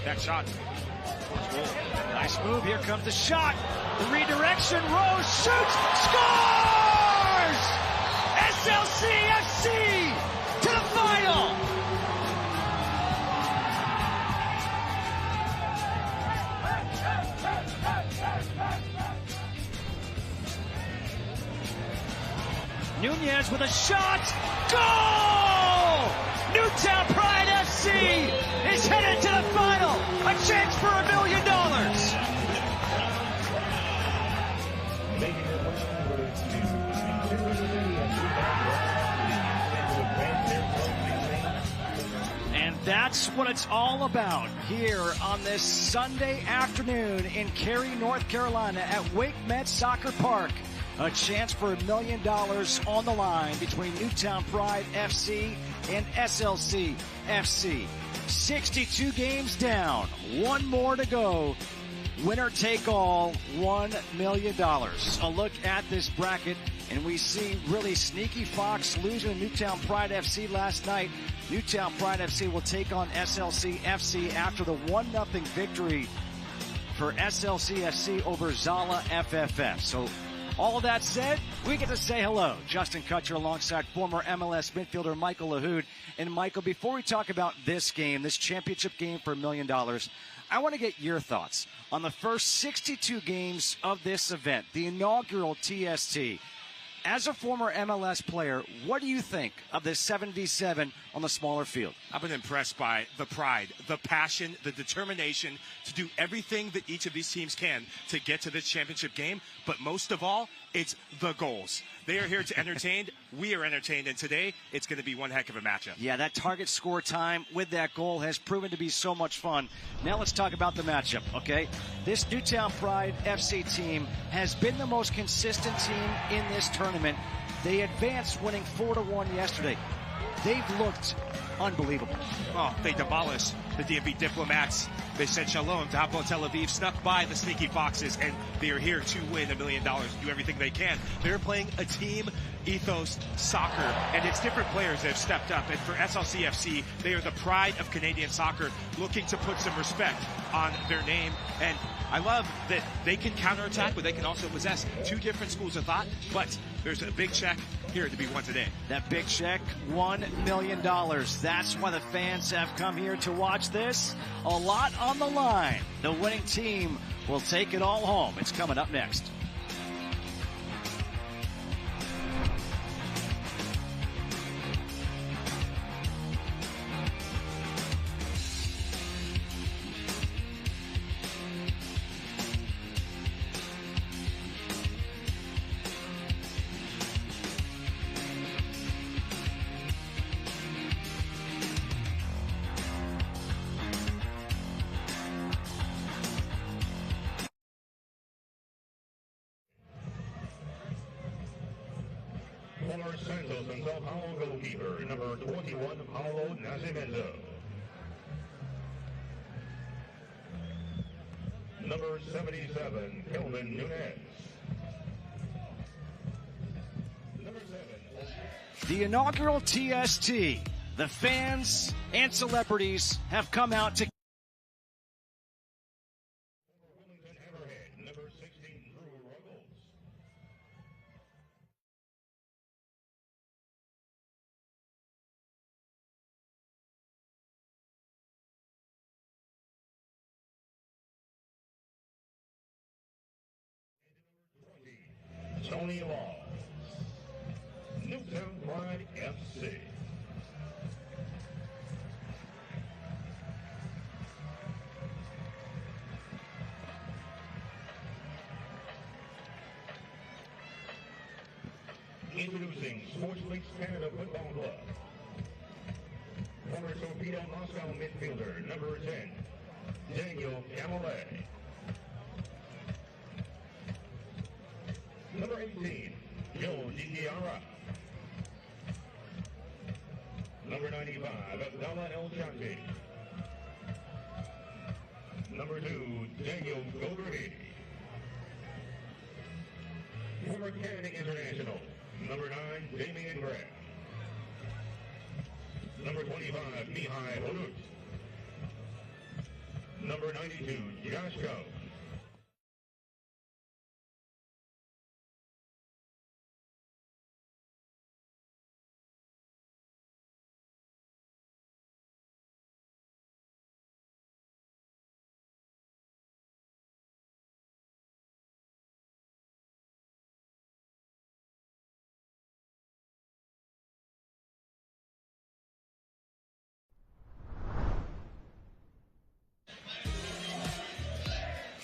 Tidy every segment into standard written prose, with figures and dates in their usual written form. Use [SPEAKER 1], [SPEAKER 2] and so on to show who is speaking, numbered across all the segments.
[SPEAKER 1] That shot.
[SPEAKER 2] Nice move. Here comes the shot. The redirection. Rose shoots. Scores! SLC FC to the final. Nunez with a shot. Goal! Newtown Pride FC is headed to the final. A chance for $1 million. And that's what it's all about here on this Sunday afternoon in Cary, North Carolina at Wake Met Soccer Park. A chance for $1 million on the line between Newtown Pride FC and SLC FC. 62 games down, one more to go. Winner take all, $1 million. A look at this bracket, and we see really Sneaky Fox losing to Newtown Pride FC last night. Newtown Pride FC will take on SLC FC after the 1-0 victory for SLC FC over Zala FFF. So all of that said, we get to say hello. Justin Kutcher alongside former MLS midfielder Michael Lahoud. And Michael, before we talk about this game, this championship game for $1 million, I want to get your thoughts on the first 62 games of this event, the inaugural TST. As a former MLS player, what do you think of this 7v7 on the smaller field?
[SPEAKER 1] I've been impressed by the pride, the passion, the determination to do everything that each of these teams can to get to this championship game. But most of all, it's the goals. They are here to entertain. We are entertained. And today, it's going to be one heck of a matchup.
[SPEAKER 2] Yeah, that target score time with that goal has proven to be so much fun. Now let's talk about the matchup, okay? This Newtown Pride FC team has been the most consistent team in this tournament. They advanced winning 4-1 yesterday. They've looked unbelievable.
[SPEAKER 1] Oh, they demolished the DMV Diplomats. They said shalom to Hapoel Tel Aviv, snuck by the Sneaky Foxes, and they are here to win $1 million, do everything they can. They're playing a team ethos soccer, and it's different players that have stepped up. And for SLCFC, they are the pride of Canadian soccer, looking to put some respect on their name. And I love that they can counterattack, but they can also possess. Two different schools of thought, but there's a big check here to be won today.
[SPEAKER 2] That big check, $1 million. That's why the fans have come here to watch this. A lot on the line. The winning team will take it all home. It's coming up next.
[SPEAKER 3] Former Santos and Sao Paulo goalkeeper, number 21, Paulo Nascimento. Number 77, Kelvin Nunez. Number 7.
[SPEAKER 2] The inaugural TST. The fans and celebrities have come out to
[SPEAKER 3] Number 16, Drew Ruggles. Tony Law. Newtown Pride FC. Introducing Sports Leagues Canada Football Club. Former Torpedo Moscow midfielder, number 10, Daniel Camalet. Number 18, Joe DiChiara. Number 95, Abdallah El Chanti. Number 2, Daniel Goldberg. Former Canada International, number 9, Damian Gray. Number 25, Mihai Honut. number 92, Josh Go.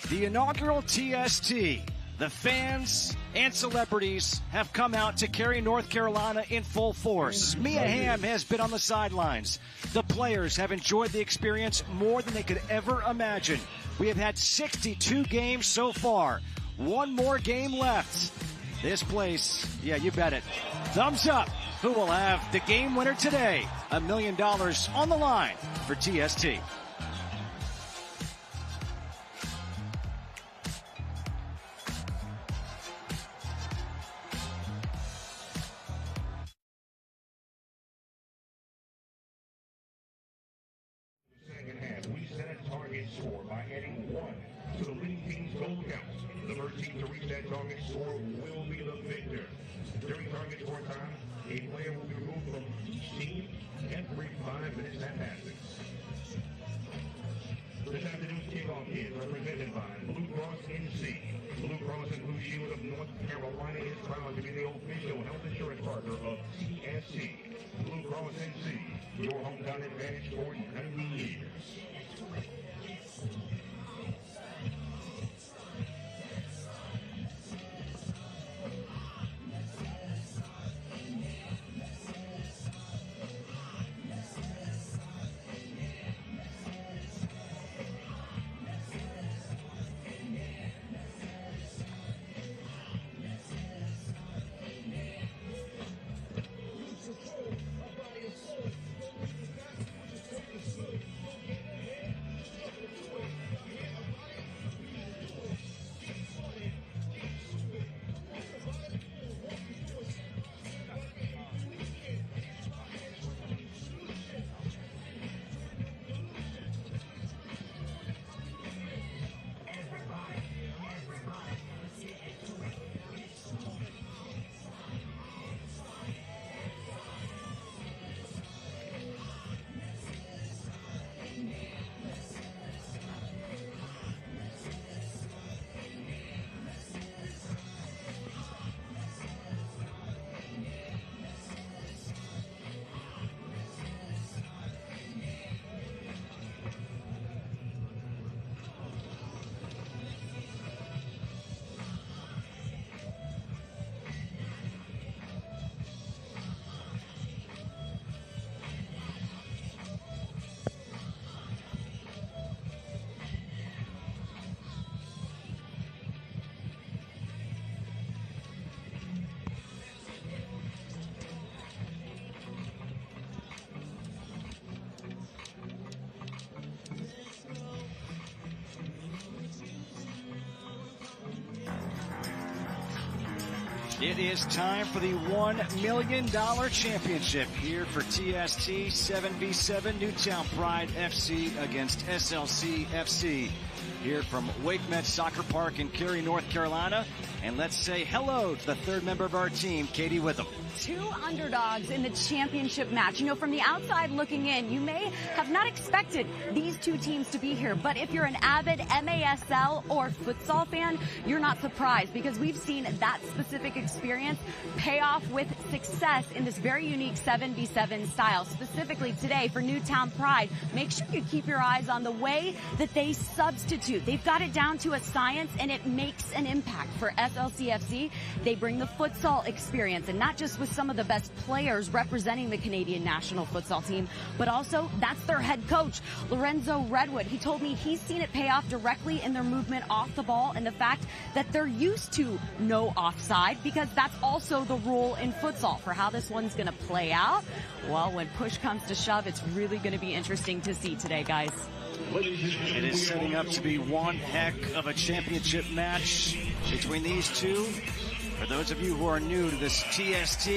[SPEAKER 2] The inaugural TST. The fans and celebrities have come out to Cary, North Carolina in full force. Mia Hamm has been on the sidelines. The players have enjoyed the experience more than they could ever imagine. We have had 62 games so far. One more game left. This place, yeah, you bet it. Thumbs up. Who will have the game winner today? $1 million on the line for TST.
[SPEAKER 3] Score by adding 1 to the leading team's goal count. The first team to reach that target score will be the victor. During target score time, a player will be removed from each team every 5 minutes that passes. This afternoon's kickoff is represented by Blue Cross NC. Blue Cross and Blue Shield of North Carolina is proud to be the official health insurance partner of TST. Blue Cross NC, your hometown advantage for 90 years.
[SPEAKER 2] It is time for the $1 million championship here for TST 7v7 Newtown Pride FC against SLC FC here from Wake Met Soccer Park in Cary, North Carolina. And let's say hello to the third member of our team, Katie Witham.
[SPEAKER 4] Two underdogs in the championship match. You know, from the outside looking in, you may have not expected these two teams to be here. But if you're an avid MASL or futsal fan, you're not surprised because we've seen that specific experience pay off with success in this very unique 7v7 style. Specifically today for Newtown Pride, make sure you keep your eyes on the way that they substitute. They've got it down to a science and it makes an impact. For SLCFC, they bring the futsal experience, and not just with some of the best players representing the Canadian national futsal team, but also that's their head coach, Lorenzo Redwood. He told me he's seen it pay off directly in their movement off the ball and the fact that they're used to no offside, because that's also the rule in futsal. For how this one's going to play out, well, when push comes to shove, it's really going to be interesting to see today, guys.
[SPEAKER 2] It is setting up to be one heck of a championship match between these two. For those of you who are new to this TST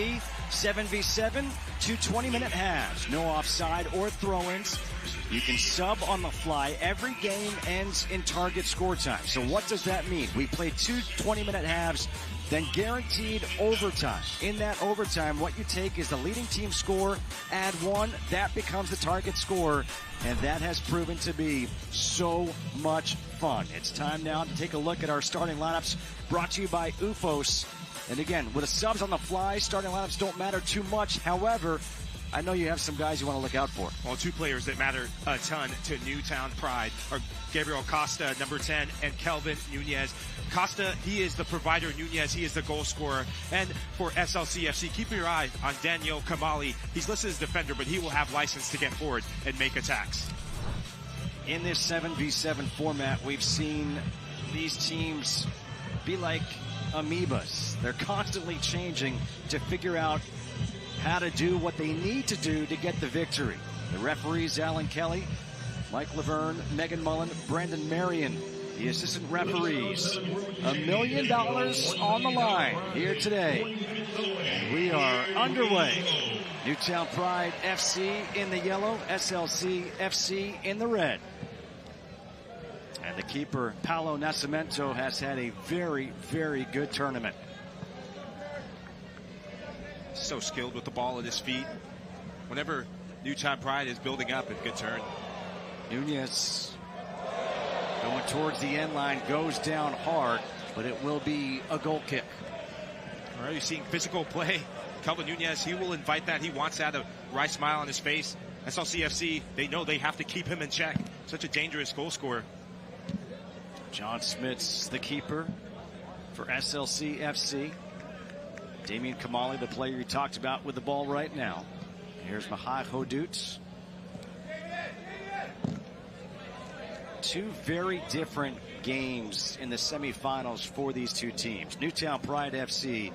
[SPEAKER 2] 7v7, two 20-minute halves. No offside or throw-ins. You can sub on the fly. Every game ends in target score time. So what does that mean? We play 2 20-minute halves, then guaranteed overtime. In that overtime, what you take is the leading team score, add 1, that becomes the target score, and that has proven to be so much fun. It's time now to take a look at our starting lineups, brought to you by UFOS. And again, with the subs on the fly, starting lineups don't matter too much. However, I know you have some guys you want to look out for.
[SPEAKER 1] Well, 2 players that matter a ton to Newtown Pride are Gabriel Costa, number 10, and Kelvin Nunez. Costa, he is the provider. Nunez, he is the goal scorer. And for SLCFC, keep your eye on Daniel Kamali. He's listed as defender, but he will have license to get forward and make attacks.
[SPEAKER 2] In this 7v7 format, we've seen these teams be like amoebas. They're constantly changing to figure out how to do what they need to do to get the victory. The referees, Alan Kelly, Mike Laverne, Megan Mullen, Brandon Marion, the assistant referees. $1 million on the line here today. And we are underway. Newtown Pride FC in the yellow, SLC FC in the red. And the keeper, Paulo Nascimento, has had a very, very good tournament.
[SPEAKER 1] So skilled with the ball at his feet. Whenever Newtown Pride is building up, a good turn.
[SPEAKER 2] Nunez going towards the end line, goes down hard, but it will be a goal kick.
[SPEAKER 1] Already seeing physical play. Kelvin Nunez, he will invite that. He wants that, a wry smile on his face. SLCFC, they know they have to keep him in check. Such a dangerous goal scorer.
[SPEAKER 2] John Smits, the keeper for SLCFC. Damian Kamali, the player you talked about, with the ball right now. Here's Mihai Hodut. 2 very different games in the semifinals for these 2 teams. Newtown Pride FC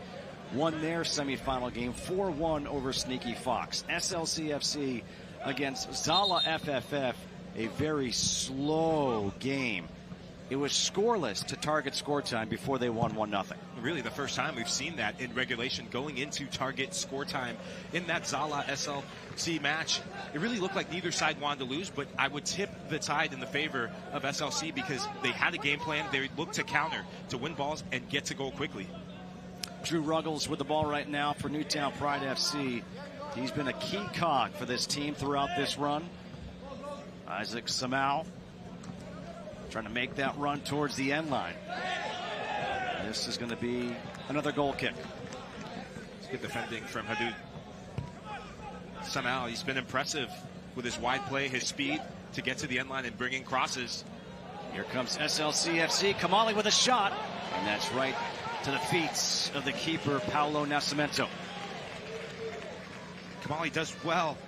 [SPEAKER 2] won their semifinal game 4-1 over Sneaky Fox. SLCFC against Zala FFF, a very slow game. It was scoreless to target score time before they won 1-0.
[SPEAKER 1] Really the first time we've seen that in regulation, going into target score time in that Zala SLC match. It really looked like neither side wanted to lose, but I would tip the tide in the favor of SLC because they had a game plan. They looked to counter, to win balls and get to goal quickly.
[SPEAKER 2] Drew Ruggles with the ball right now for Newtown Pride FC. He's been a key cog for this team throughout this run. Isaac Samau trying to make that run towards the end line. This is going to be another goal kick.
[SPEAKER 1] It's good defending from Hadid. Somehow he's been impressive with his wide play, his speed to get to the end line and bring in crosses.
[SPEAKER 2] Here comes SLCFC. Kamali with a shot, and that's right to the feet of the keeper, Paulo Nascimento.
[SPEAKER 1] Kamali does well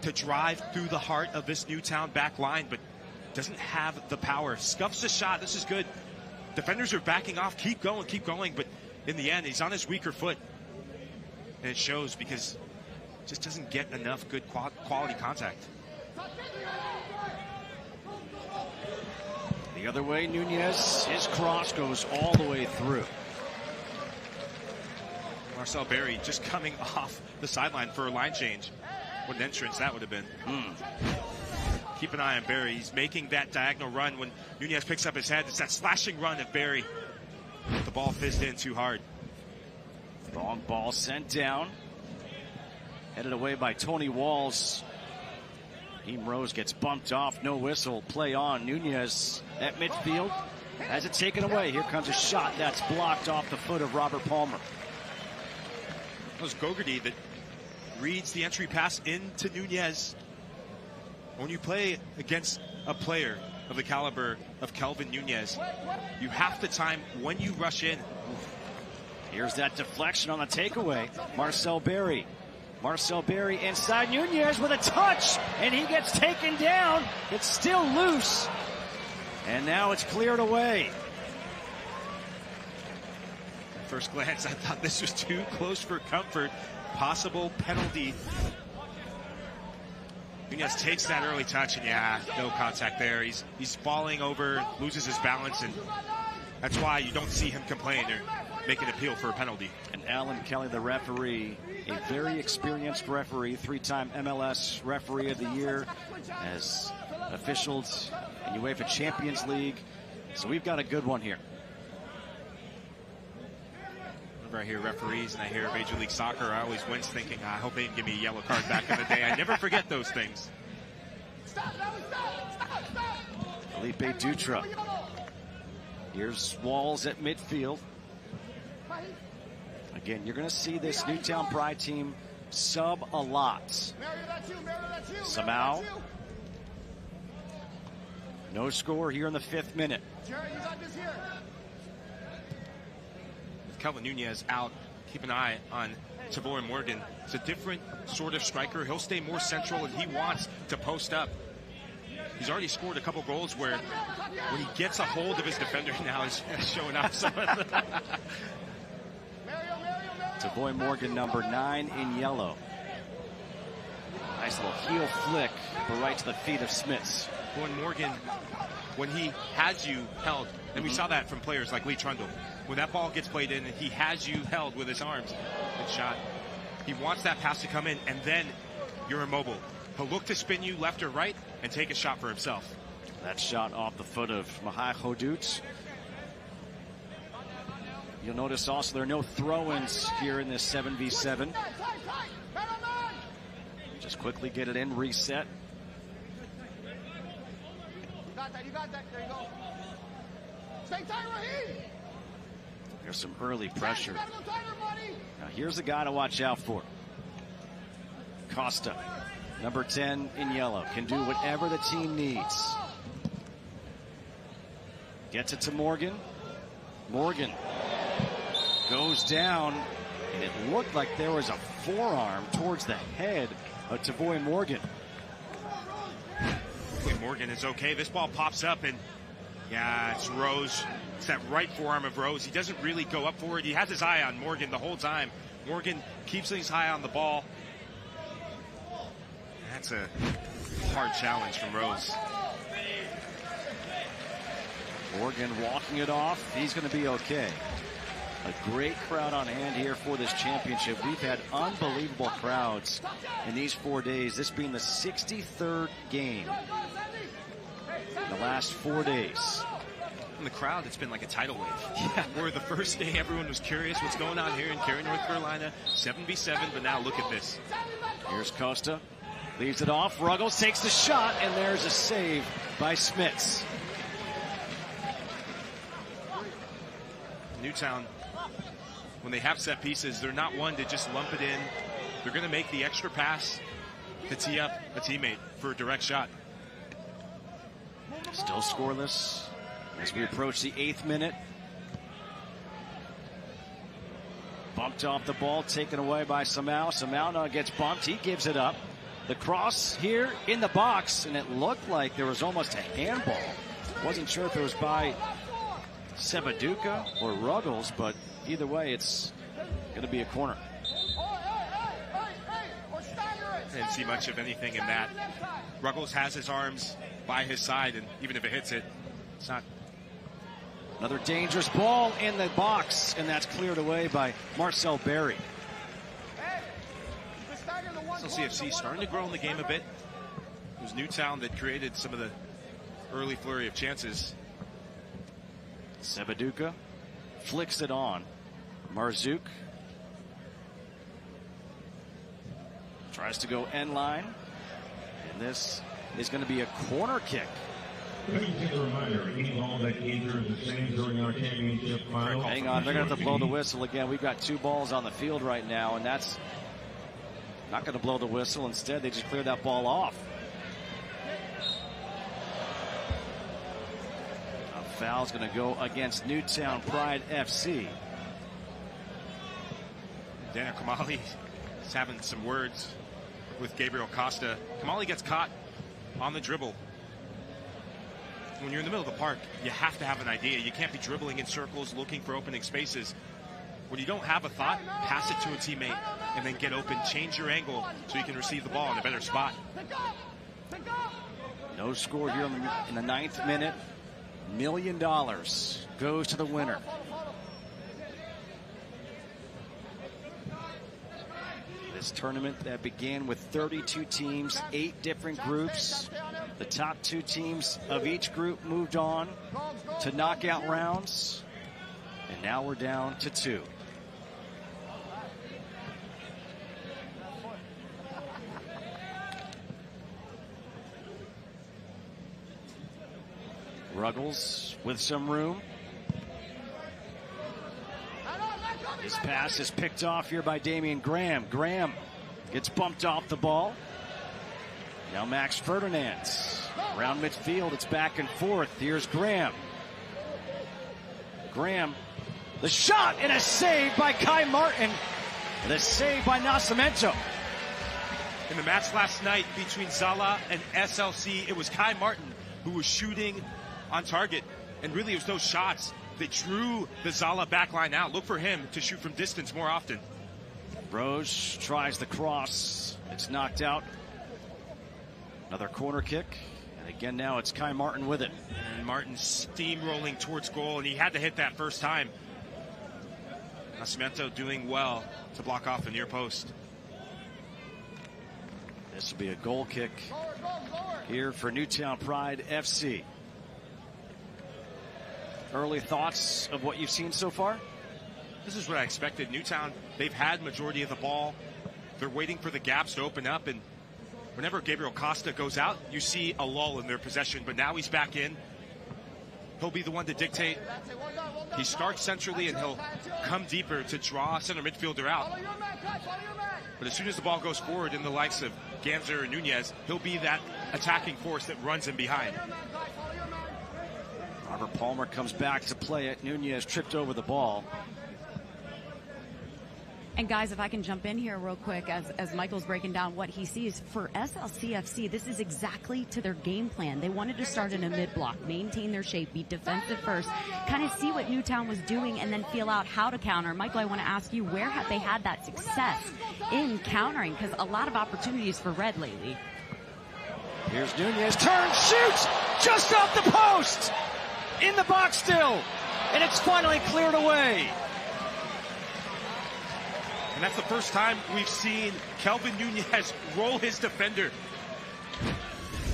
[SPEAKER 1] to drive through the heart of this Newtown back line, but doesn't have the power. Scuffs the shot. This is good. Defenders are backing off. Keep going. But in the end, he's on his weaker foot. And it shows because just doesn't get enough good quality contact.
[SPEAKER 2] The other way, Nunez, his cross goes all the way through.
[SPEAKER 1] Marcel Berry just coming off the sideline for a line change. What an entrance that would have been. Keep an eye on Berry. He's making that diagonal run. When Nunez picks up his head, it's that slashing run of Berry. The ball fizzed in too hard.
[SPEAKER 2] Long ball sent down. Headed away by Tony Walls. Heem Rose gets bumped off. No whistle. Play on. Nunez at midfield. Has it taken away. Here comes a shot that's blocked off the foot of Robert Palmer.
[SPEAKER 1] That was Gogarty that reads the entry pass into Nunez. When you play against a player of the caliber of Kelvin Nunez, you have to time when you rush in.
[SPEAKER 2] Here's that deflection on the takeaway. Marcel Berry inside. Nunez with a touch, and he gets taken down. It's still loose, and now it's cleared away.
[SPEAKER 1] At first glance, I thought this was too close for comfort. Possible penalty. Nunez takes that early touch, and yeah, no contact there. He's falling over, loses his balance, and that's why you don't see him complain. make an appeal for a penalty.
[SPEAKER 2] And Alan Kelly, the referee, a very experienced referee, 3-time MLS Referee of the Year, has officialed in UEFA Champions League. So we've got a good one here.
[SPEAKER 1] Whenever I hear referees and I hear Major League Soccer, I always wince thinking, I hope they didn't give me a yellow card back in the day. I never forget those things.
[SPEAKER 2] Felipe Dutra. Here's Walls at midfield. Again, you're going to see this Newtown Pride team sub a lot. Samau. No score here in the 5th minute.
[SPEAKER 1] With Kelvin Nunez out, keep an eye on Tavoy Morgan. It's a different sort of striker. He'll stay more central, and he wants to post up. He's already scored a couple goals where when he gets a hold of his defender now, he's showing off some of the...
[SPEAKER 2] Tavoy Morgan, number 9 in yellow. Nice little heel flick, but right to the feet of Smits.
[SPEAKER 1] Tavoy Morgan, when he has you held, and we saw that from players like Lee Trundle, when that ball gets played in and he has you held with his arms, good shot. He wants that pass to come in, and then you're immobile. He'll look to spin you left or right and take a shot for himself.
[SPEAKER 2] That shot off the foot of Mahai Hodut. You'll notice also there are no throw-ins here in this 7v7. Just quickly get it in, reset.
[SPEAKER 5] You got that. There you go. Stay tight, Raheem.
[SPEAKER 2] There's some early pressure. Now here's a guy to watch out for. Costa, number 10 in yellow, can do whatever the team needs. Gets it to Morgan. Morgan goes down, and it looked like there was a forearm towards the head of Tavoy Morgan.
[SPEAKER 1] Morgan is okay. This ball pops up, and yeah, it's Rose. It's that right forearm of Rose. He doesn't really go up for it. He has his eye on Morgan the whole time. Morgan keeps his eye on the ball. That's a hard challenge from Rose.
[SPEAKER 2] Morgan walking it off. He's going to be okay. A great crowd on hand here for this championship. We've had unbelievable crowds in these 4 days, this being the 63rd game in the last 4 days.
[SPEAKER 1] In the crowd, it's been like a tidal wave. Yeah. Where the first day everyone was curious what's going on here in Cary, North Carolina, 7v7, but now look at this.
[SPEAKER 2] Here's Costa, leaves it off. Ruggles takes the shot, and there's a save by Smits.
[SPEAKER 1] Newtown, when they have set pieces, they're not one to just lump it in. They're going to make the extra pass to tee up a teammate for a direct shot.
[SPEAKER 2] Still scoreless as we approach the 8th minute. Bumped off the ball, taken away by Samau. Samau now gets bumped. He gives it up. The cross here in the box, and it looked like there was almost a handball. Wasn't sure if it was by Sebaduka or Ruggles, but either way, it's going to be a corner.
[SPEAKER 1] I didn't see much of anything in that. Ruggles has his arms by his side, and even if it hits it, it's not.
[SPEAKER 2] Another dangerous ball in the box, and that's cleared away by Marcel Berry.
[SPEAKER 1] So CFC starting to grow in the game a bit. It was Newtown that created some of the early flurry of chances.
[SPEAKER 2] Sebaduka flicks it on. Marzouk tries to go end line, and this is going to be a corner kick.
[SPEAKER 3] Just a reminder, any ball that enters the same during our championship final.
[SPEAKER 2] Hang on, they're going to have to blow the whistle again. We've got 2 balls on the field right now, and that's not going to blow the whistle. Instead, they just cleared that ball off. A foul's going to go against Newtown Pride FC.
[SPEAKER 1] Daniel Kamali is having some words with Gabriel Costa. Kamali gets caught on the dribble. When you're in the middle of the park, you have to have an idea. You can't be dribbling in circles looking for opening spaces. When you don't have a thought, pass it to a teammate and then get open. Change your angle so you can receive the ball in a better spot.
[SPEAKER 2] No score here in the 9th minute. $1 million goes to the winner. This tournament that began with 32 teams, 8 different groups. The top 2 teams of each group moved on to knockout rounds. And now we're down to 2. Ruggles with some room. His pass is picked off here by Damian Graham. Graham gets bumped off the ball. Now Max Ferdinand. Around midfield, it's back and forth. Here's Graham. Graham, the shot, and a save by Kai Martin. And a save by Nascimento.
[SPEAKER 1] In the match last night between Zala and SLC, it was Kai Martin who was shooting on target. And really, it was those shots that drew the Zala backline out. Look for him to shoot from distance more often.
[SPEAKER 2] Rose tries the cross. It's knocked out. Another corner kick. And again, now it's Kai Martin with it.
[SPEAKER 1] And Martin steamrolling towards goal, and he had to hit that first time. Nascimento doing well to block off the near post.
[SPEAKER 2] This will be a goal kick here for Newtown Pride FC. Early thoughts of what you've seen so far?
[SPEAKER 1] This is what I expected. Newtown, they've had majority of the ball. They're waiting for the gaps to open up, and whenever Gabriel Costa goes out, you see a lull in their possession, but now he's back in. He'll be the one to dictate. He starts centrally, and he'll come deeper to draw center midfielder out. But as soon as the ball goes forward in the likes of Ganser and Nunez, he'll be that attacking force that runs him behind.
[SPEAKER 2] Robert Palmer comes back to play it. Nunez tripped over the ball.
[SPEAKER 4] And guys, if I can jump in here real quick, as Michael's breaking down what he sees for SLCFC, this is exactly to their game plan. They wanted to start in a mid-block, maintain their shape, be defensive first, kind of see what Newtown was doing, and then feel out how to counter. Michael, I want to ask you, where have they had that success in countering? Because a lot of opportunities for Red lately.
[SPEAKER 2] Here's Nunez, turns, shoots, just off the post, in the box still, and it's finally cleared away.
[SPEAKER 1] And that's the first time we've seen Kelvin Nunez roll his defender.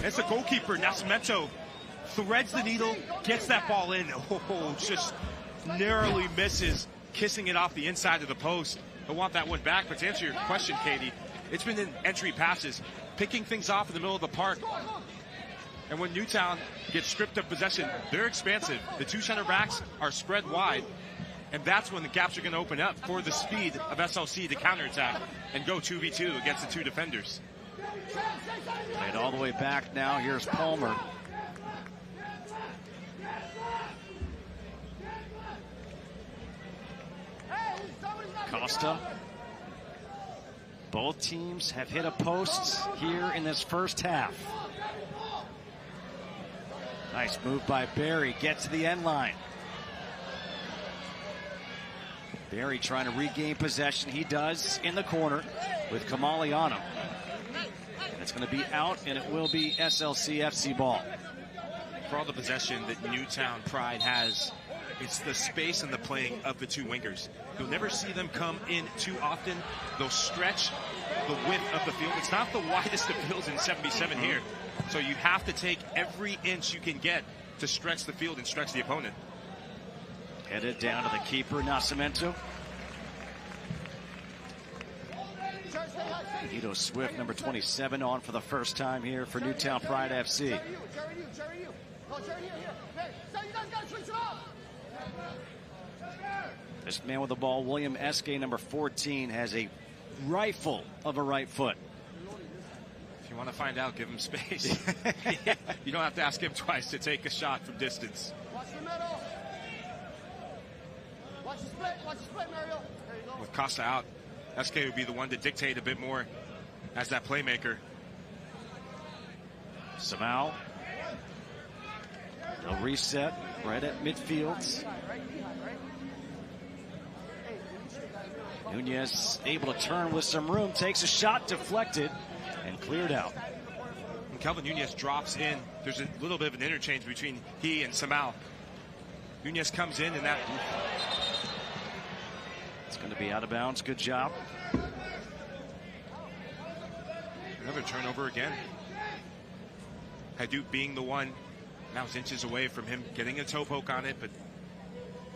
[SPEAKER 1] It's the goalkeeper, Nascimento, threads the needle, gets that ball in. Oh, just narrowly misses, kissing it off the inside of the post. I want that one back, but to answer your question, Katie, it's been in entry passes, picking things off in the middle of the park. And when Newtown gets stripped of possession, they're expansive. The 2 center backs are spread wide. And that's when the gaps are going to open up for the speed of SLC to counterattack and go 2v2 against the 2 defenders.
[SPEAKER 2] Played all the way back now. Here's Palmer. Costa. Both teams have hit a post here in this first half. Nice move by Barry. Gets to the end line. Barry trying to regain possession. He does in the corner with Kamali on him. And it's going to be out, and it will be SLCFC ball.
[SPEAKER 1] For all the possession that Newtown Pride has, it's the space and the playing of the 2 wingers. You'll never see them come in too often. They'll stretch the width of the field. It's not the widest of fields in 77 here. So you have to take every inch you can get to stretch the field and stretch the opponent.
[SPEAKER 2] Headed down to the keeper, Nascimento. Nito Swift, number 27, on for the first time here for Newtown Pride FC. This man with the ball, William Eske, number 14, has a rifle of a right foot.
[SPEAKER 1] If you want to find out, give him space. You don't have to ask him twice to take a shot from distance.
[SPEAKER 5] Watch the middle. Watch the split, Mario. There you go.
[SPEAKER 1] With Costa out, SK would be the one to dictate a bit more as that playmaker.
[SPEAKER 2] Samau. They'll reset right at midfield. Nunez able to turn with some room, takes a shot, deflected, and cleared out.
[SPEAKER 1] And Kelvin Nunez drops in. There's a little bit of an interchange between he and Samau. Nunez comes in, and that...
[SPEAKER 2] It's going to be out of bounds. Good job.
[SPEAKER 1] Another turnover again. Hadoop being the one. Now it's inches away from him getting a toe poke on it, but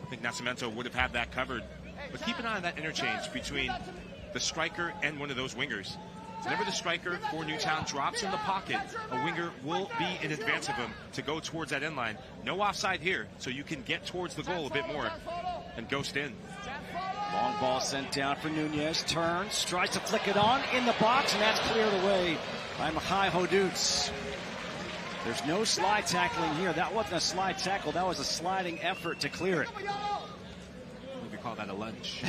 [SPEAKER 1] I think Nascimento would have had that covered. But keep an eye on that interchange between the striker and one of those wingers. Whenever the striker for Newtown drops in the pocket, a winger will be in advance of him to go towards that end line. No offside here, so you can get towards the goal a bit more and ghost in.
[SPEAKER 2] Long ball sent down for Nunez. Turns, tries to flick it on in the box, and that's cleared away by Mihai Hodoots. There's no slide tackling here. That wasn't a slide tackle. That was a sliding effort to clear it.
[SPEAKER 1] We call that a lunge.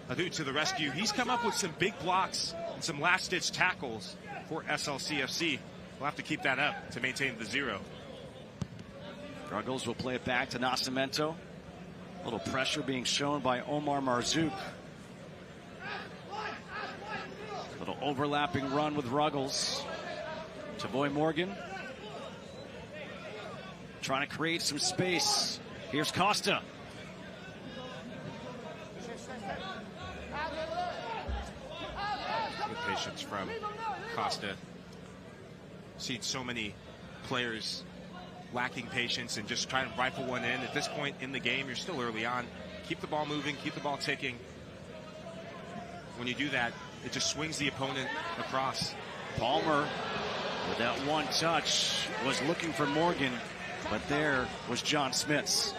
[SPEAKER 1] Hadoop to the rescue. He's come up with some big blocks and some last-ditch tackles for SLCFC. We'll have to keep that up to maintain the 0.
[SPEAKER 2] Ruggles will play it back to Nascimento. A little pressure being shown by Omar Marzouk. Little overlapping run with Ruggles. Tavoy Morgan trying to create some space. Here's Costa.
[SPEAKER 1] Good patience from Costa. Seen so many players lacking patience and just trying to rifle one in. At this point in the game, you're still early on. Keep the ball moving, keep the ball ticking. When you do that, it just swings the opponent across.
[SPEAKER 2] Palmer, with that one touch, was looking for Morgan, but there was John Smits.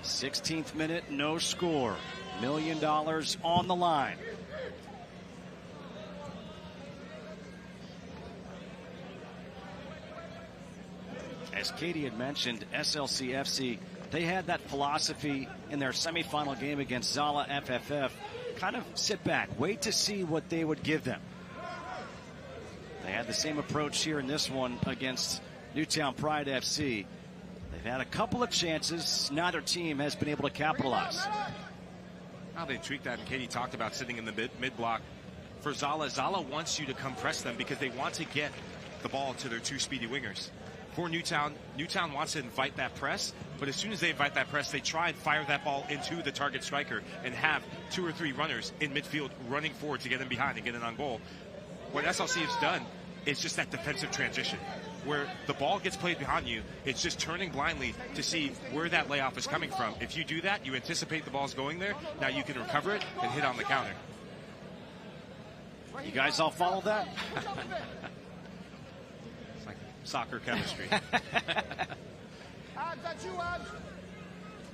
[SPEAKER 2] 16th minute, no score. $1 million on the line. As Katie had mentioned, SLCFC, they had that philosophy in their semifinal game against Zala FFF. Kind of sit back, wait to see what they would give them. They had the same approach here in this one against Newtown Pride FC. They've had a couple of chances. Neither team has been able to capitalize.
[SPEAKER 1] How they tweak that, and Katie talked about sitting in the mid block. For Zala, Zala wants you to come press them because they want to get the ball to their 2 speedy wingers. For Newtown, Newtown wants to invite that press, but as soon as they invite that press, they try and fire that ball into the target striker and have 2 or 3 runners in midfield running forward to get in behind and get it on goal. What SLC has done is just that defensive transition, where the ball gets played behind you. It's just turning blindly to see where that layoff is coming from. If you do that, you anticipate the ball's going there. Now you can recover it and hit on the counter.
[SPEAKER 2] You guys all follow that?
[SPEAKER 1] It's like soccer chemistry.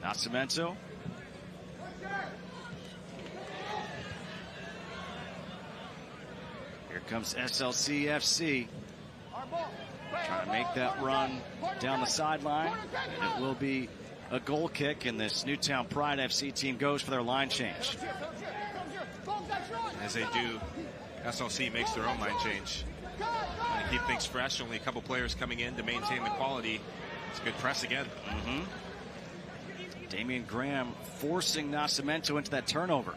[SPEAKER 2] Nascimento. Here comes SLCFC. Trying to make that run down the sideline. And it will be a goal kick, and this Newtown Pride FC team goes for their line change.
[SPEAKER 1] As they do, SLC makes their own line change. To keep things fresh, only a couple players coming in to maintain the quality. It's a good press again.
[SPEAKER 2] Damian Graham forcing Nascimento into that turnover.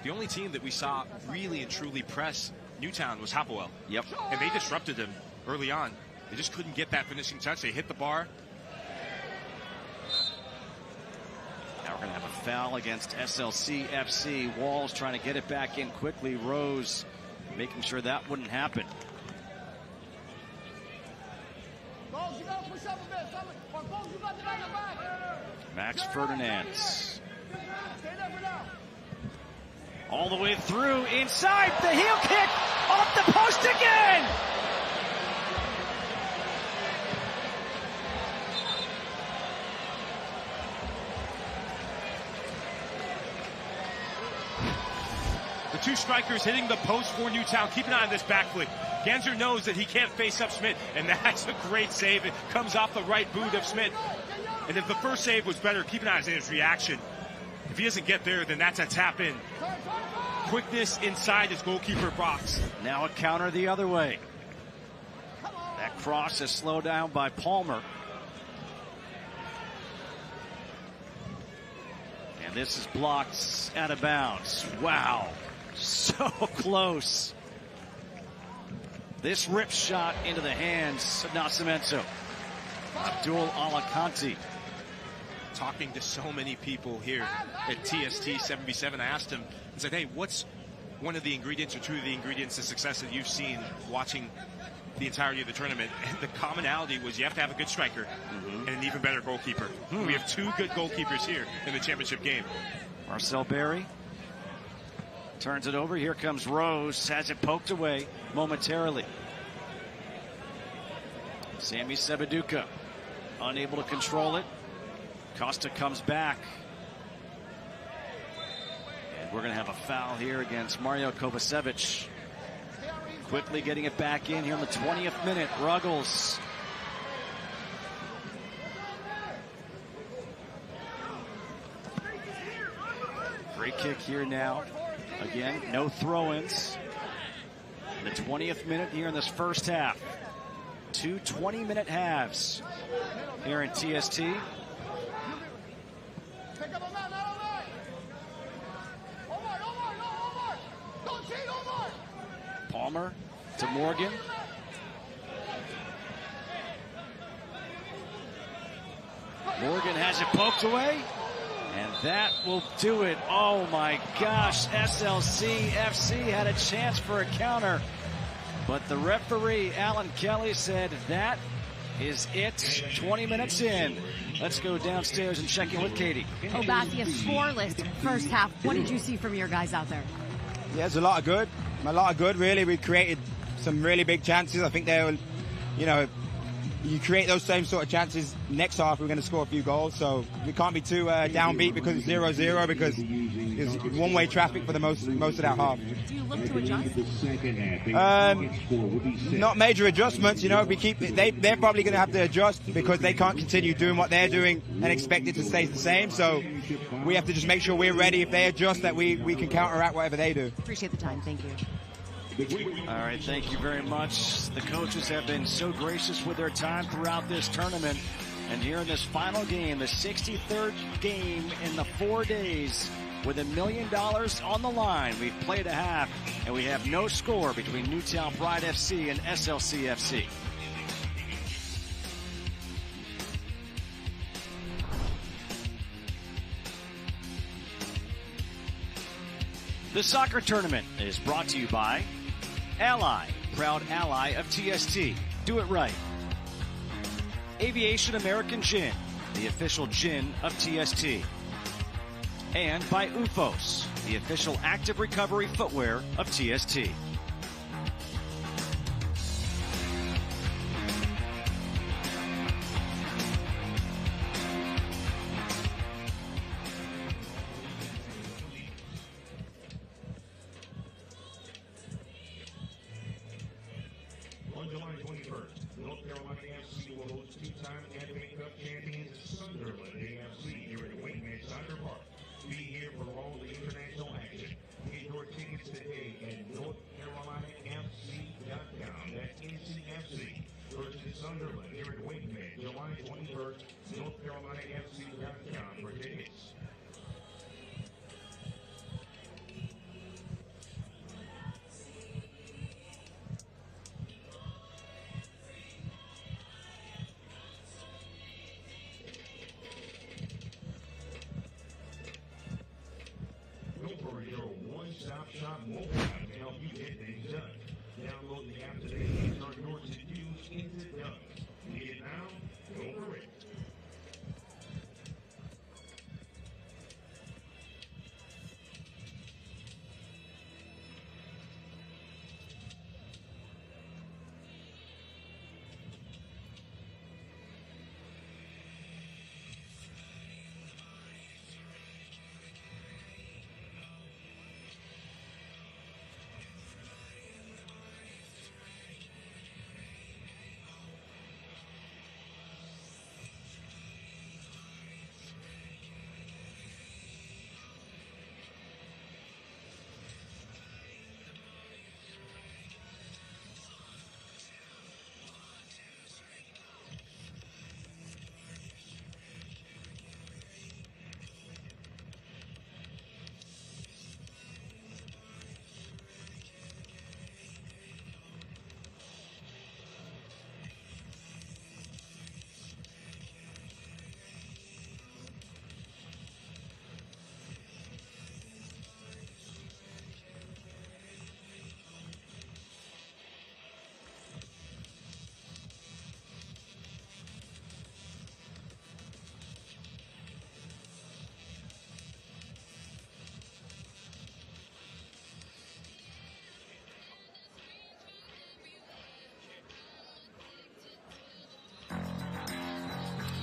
[SPEAKER 1] The only team that we saw really and truly press Newtown was Hapoel.
[SPEAKER 2] Yep.
[SPEAKER 1] And they disrupted them early on. They just couldn't get that finishing touch. They hit the bar.
[SPEAKER 2] Now we're going to have a foul against SLCFC. Walls trying to get it back in quickly. Rose making sure that wouldn't happen. Max Ferdinand. All the way through, inside, the heel kick, off the post again!
[SPEAKER 1] The 2 strikers hitting the post for Newtown. Keep an eye on this back flick. Ganser knows that he can't face up Smith, and that's a great save. It comes off the right boot of Smith. And if the first save was better, keep an eye on his reaction. If he doesn't get there, then that's a tap in. Quickness inside his goalkeeper box.
[SPEAKER 2] Now a counter the other way. That cross is slowed down by Palmer. And this is blocked out of bounds. Wow. So close. This rip shot into the hands of Nascimento. Abdul Alakanti.
[SPEAKER 1] talking to so many people here at TST 7v7, I asked him and said, hey, what's one of the ingredients or two of the ingredients to success that you've seen watching the entirety of the tournament? And the commonality was you have to have a good striker and an even better goalkeeper. We have two good goalkeepers here in the championship game.
[SPEAKER 2] Marcel Berry turns it over. Here comes Rose, has it poked away momentarily. Sammy Sebaduka unable to control it. Costa comes back. And we're going to have a foul here against Mario Kovacevic. Quickly getting it back in here in the 20th minute. Ruggles. Free kick here now. Again, no throw-ins. In the 20th minute here in this first half. Two 20-minute halves here in TST. Palmer to Morgan. Morgan has it poked away. And that will do it. Oh my gosh, SLC FC had a chance for a counter. But the referee, Alan Kelly, said that is it. 20 minutes in. Let's go downstairs and check in with Katie.
[SPEAKER 4] Oh, Bassi, a scoreless first half. What did you see from your guys out there?
[SPEAKER 6] Yeah, it's a lot of good. A lot of good, really. We created some really big chances. I think they were, you know, you create those same sort of chances next half, we're going to score a few goals. So we can't be too downbeat because it's 0-0, because it's one-way traffic for the most of that half.
[SPEAKER 4] Do you look to adjust?
[SPEAKER 6] Not major adjustments, you know. We keep they're probably going to have to adjust because they can't continue doing what they're doing and expect it to stay the same. So we have to just make sure we're ready. If they adjust, that we can counteract whatever they do.
[SPEAKER 4] Appreciate the time. Thank you.
[SPEAKER 2] All right, thank you very much. The coaches have been so gracious with their time throughout this tournament. And here in this final game, the 63rd game in the 4 days, with $1 million on the line. We've played a half, and we have no score between Newtown Pride FC and SLC FC. The soccer tournament is brought to you by Ally, proud ally of TST. Do it right. Aviation American Gin, the official gin of TST. And by UFOS, the official active recovery footwear of TST.
[SPEAKER 3] On July 21st, North Carolina AFC will host two-time Advent Cup champions Sunderland AFC here at Wakeman Soccer Park. Be here for all the international action. Get your tickets today at NorthCarolinaFC.com. That's NCFC versus Sunderland here at Wakeman, July 21st. NorthCarolinaFC.com for tickets. One-stop shop mobile app to help you get things done. Download the app today and start your to-dos into done. Need it now? Go for it.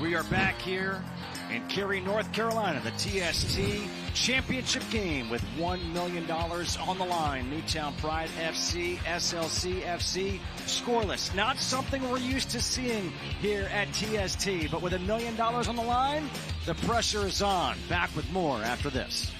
[SPEAKER 2] We are back here in Cary, North Carolina, the TST championship game with $1 million on the line. Newtown Pride FC, SLC FC, scoreless. Not something we're used to seeing here at TST, but with $1 million on the line, the pressure is on. Back with more after this.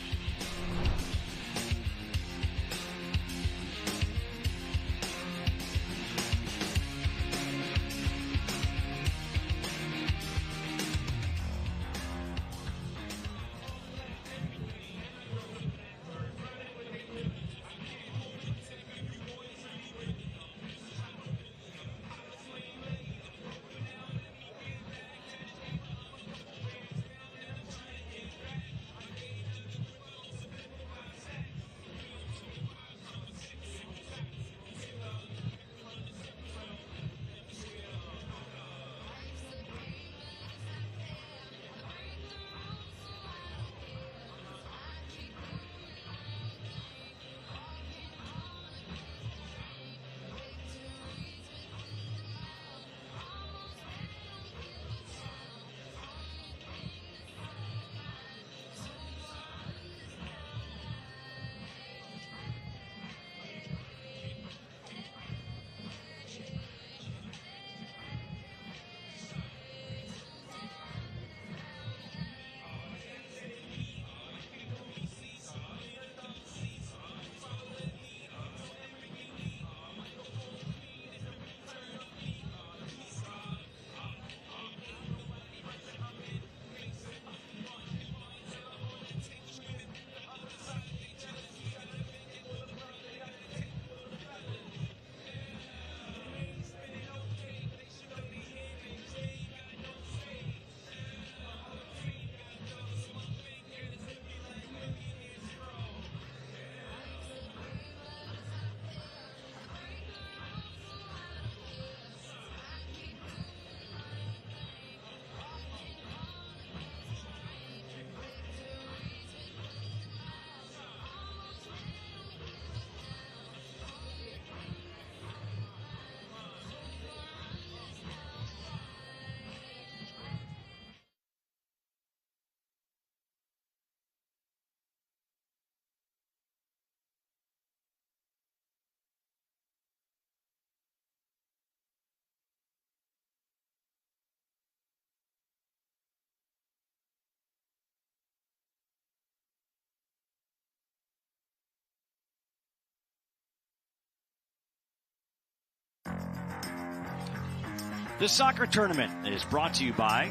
[SPEAKER 2] The soccer tournament is brought to you by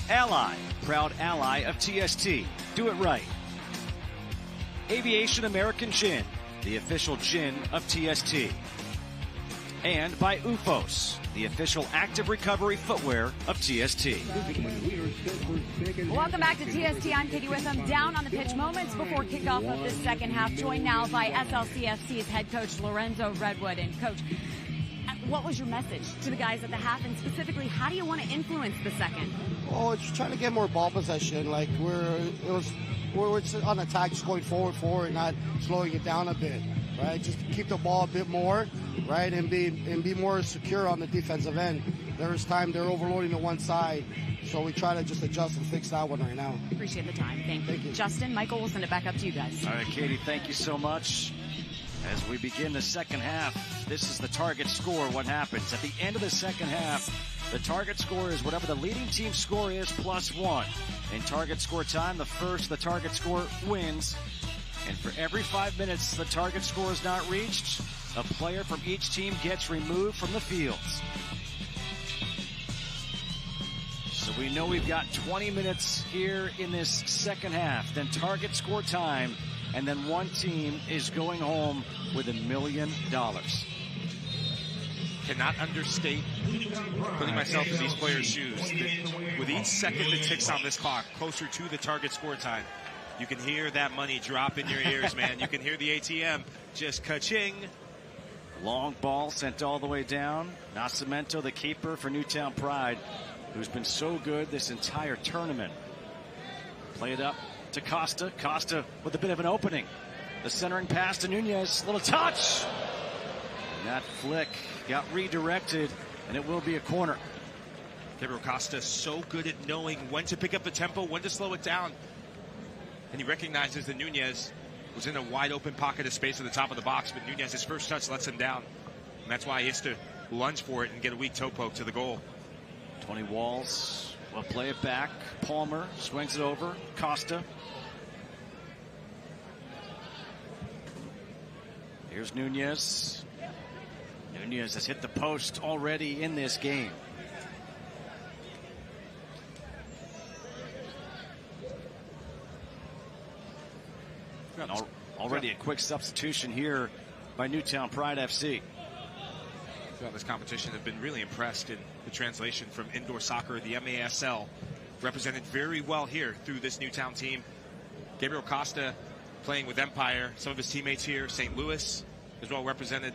[SPEAKER 2] Ally, proud ally of TST. Do it right. Aviation American Gin, the official gin of TST. And by UFOS, the official active recovery footwear of TST.
[SPEAKER 4] Welcome back to TST. I'm Katie Witham. Down on the pitch moments before kickoff of this second half. Joined now by SLCFC's head coach Lorenzo Redwood. And coach, what was your message to the guys at the half, and specifically, how do you want to influence the second?
[SPEAKER 5] Oh, it's trying to get more ball possession. Like we're on attack, just going forward, not slowing it down a bit, right? Just keep the ball a bit more, right, and be more secure on the defensive end. There's time they're overloading to one side, so we try to just adjust and fix that one right now.
[SPEAKER 4] Appreciate the time. Thank you. Justin, Michael, we'll send it back up to you guys.
[SPEAKER 2] All right, Katie, thank you so much. As we begin the second half, this is the target score. What happens at the end of the second half? The target score is whatever the leading team score is +1. In target score time, the first the target score wins. And for every 5 minutes the target score is not reached, a player from each team gets removed from the fields. So we know we've got 20 minutes here in this second half. Then target score time. And then one team is going home with $1 million.
[SPEAKER 1] Cannot understate putting myself in these players' shoes. With each second that ticks on this clock, closer to the target score time, you can hear that money drop in your ears, man. You can hear the ATM just ka-ching.
[SPEAKER 2] Long ball sent all the way down. Nascimento, the keeper for Newtown Pride, who's been so good this entire tournament. Play it up to Costa. Costa with a bit of an opening. The centering pass to Nunez. Little touch. And that flick got redirected, and it will be a corner.
[SPEAKER 1] Gabriel Costa so good at knowing when to pick up the tempo, when to slow it down. And he recognizes that Nunez was in a wide open pocket of space at the top of the box, but Nunez's first touch lets him down. And that's why he has to lunge for it and get a weak toe poke to the goal.
[SPEAKER 2] 20 Walls will play it back. Palmer swings it over. Costa. Here's Nunez. Nunez has hit the post already in this game. Already a quick substitution here by Newtown Pride FC.
[SPEAKER 1] Throughout this competition, have been really impressed in the translation from indoor soccer, the MASL, represented very well here through this Newtown team. Gabriel Costa playing with Empire, some of his teammates here, St. Louis as well represented.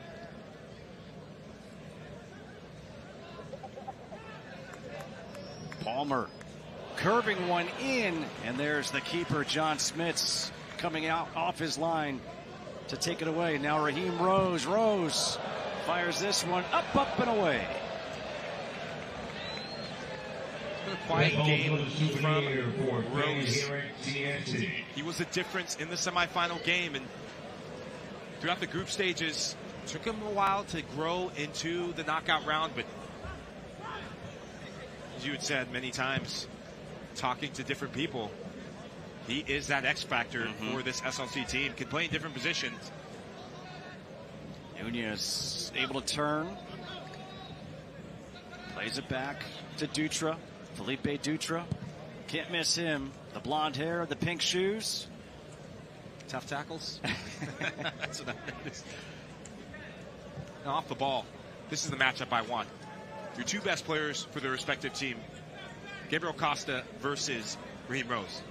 [SPEAKER 2] Palmer curving one in, and there's the keeper, John Smits, coming out off his line to take it away. Now Raheem Rose. Rose fires this one up and away.
[SPEAKER 1] It's been a quiet game from Rose. He was a difference in the semifinal game, and throughout the group stages, took him a while to grow into the knockout round, but as you had said many times, talking to different people, he is that X factor for this SLC team. Can play in different positions.
[SPEAKER 2] Nunez able to turn. Plays it back to Dutra. Felipe Dutra. Can't miss him. The blonde hair, the pink shoes.
[SPEAKER 1] Tough tackles. That's what that is. Now off the ball, this is the matchup I want. Your two best players for their respective team. Gabriel Costa versus Raheem Rose.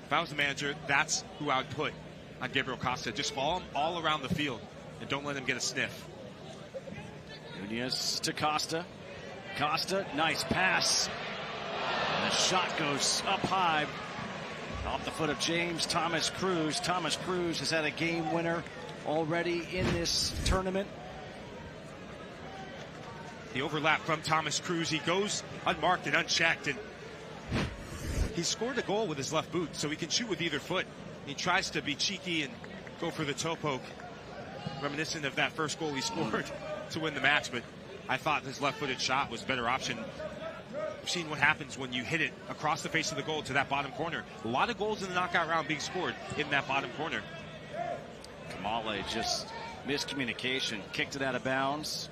[SPEAKER 1] If I was the manager, that's who I would put on Gabriel Costa. Just follow him all around the field and don't let him get a sniff.
[SPEAKER 2] Nunez to Costa. Costa, nice pass. And the shot goes up high off the foot of James Thomas Cruz. Thomas Cruz has had a game winner already in this tournament.
[SPEAKER 1] The overlap from Thomas Cruz. He goes unmarked and unchecked, and he scored a goal with his left boot, so he can shoot with either foot. He tries to be cheeky and go for the toe poke, reminiscent of that first goal he scored to win the match, but I thought his left-footed shot was a better option. We've seen what happens when you hit it across the face of the goal to that bottom corner. A lot of goals in the knockout round being scored in that bottom corner.
[SPEAKER 2] Kamale just miscommunication, kicked it out of bounds.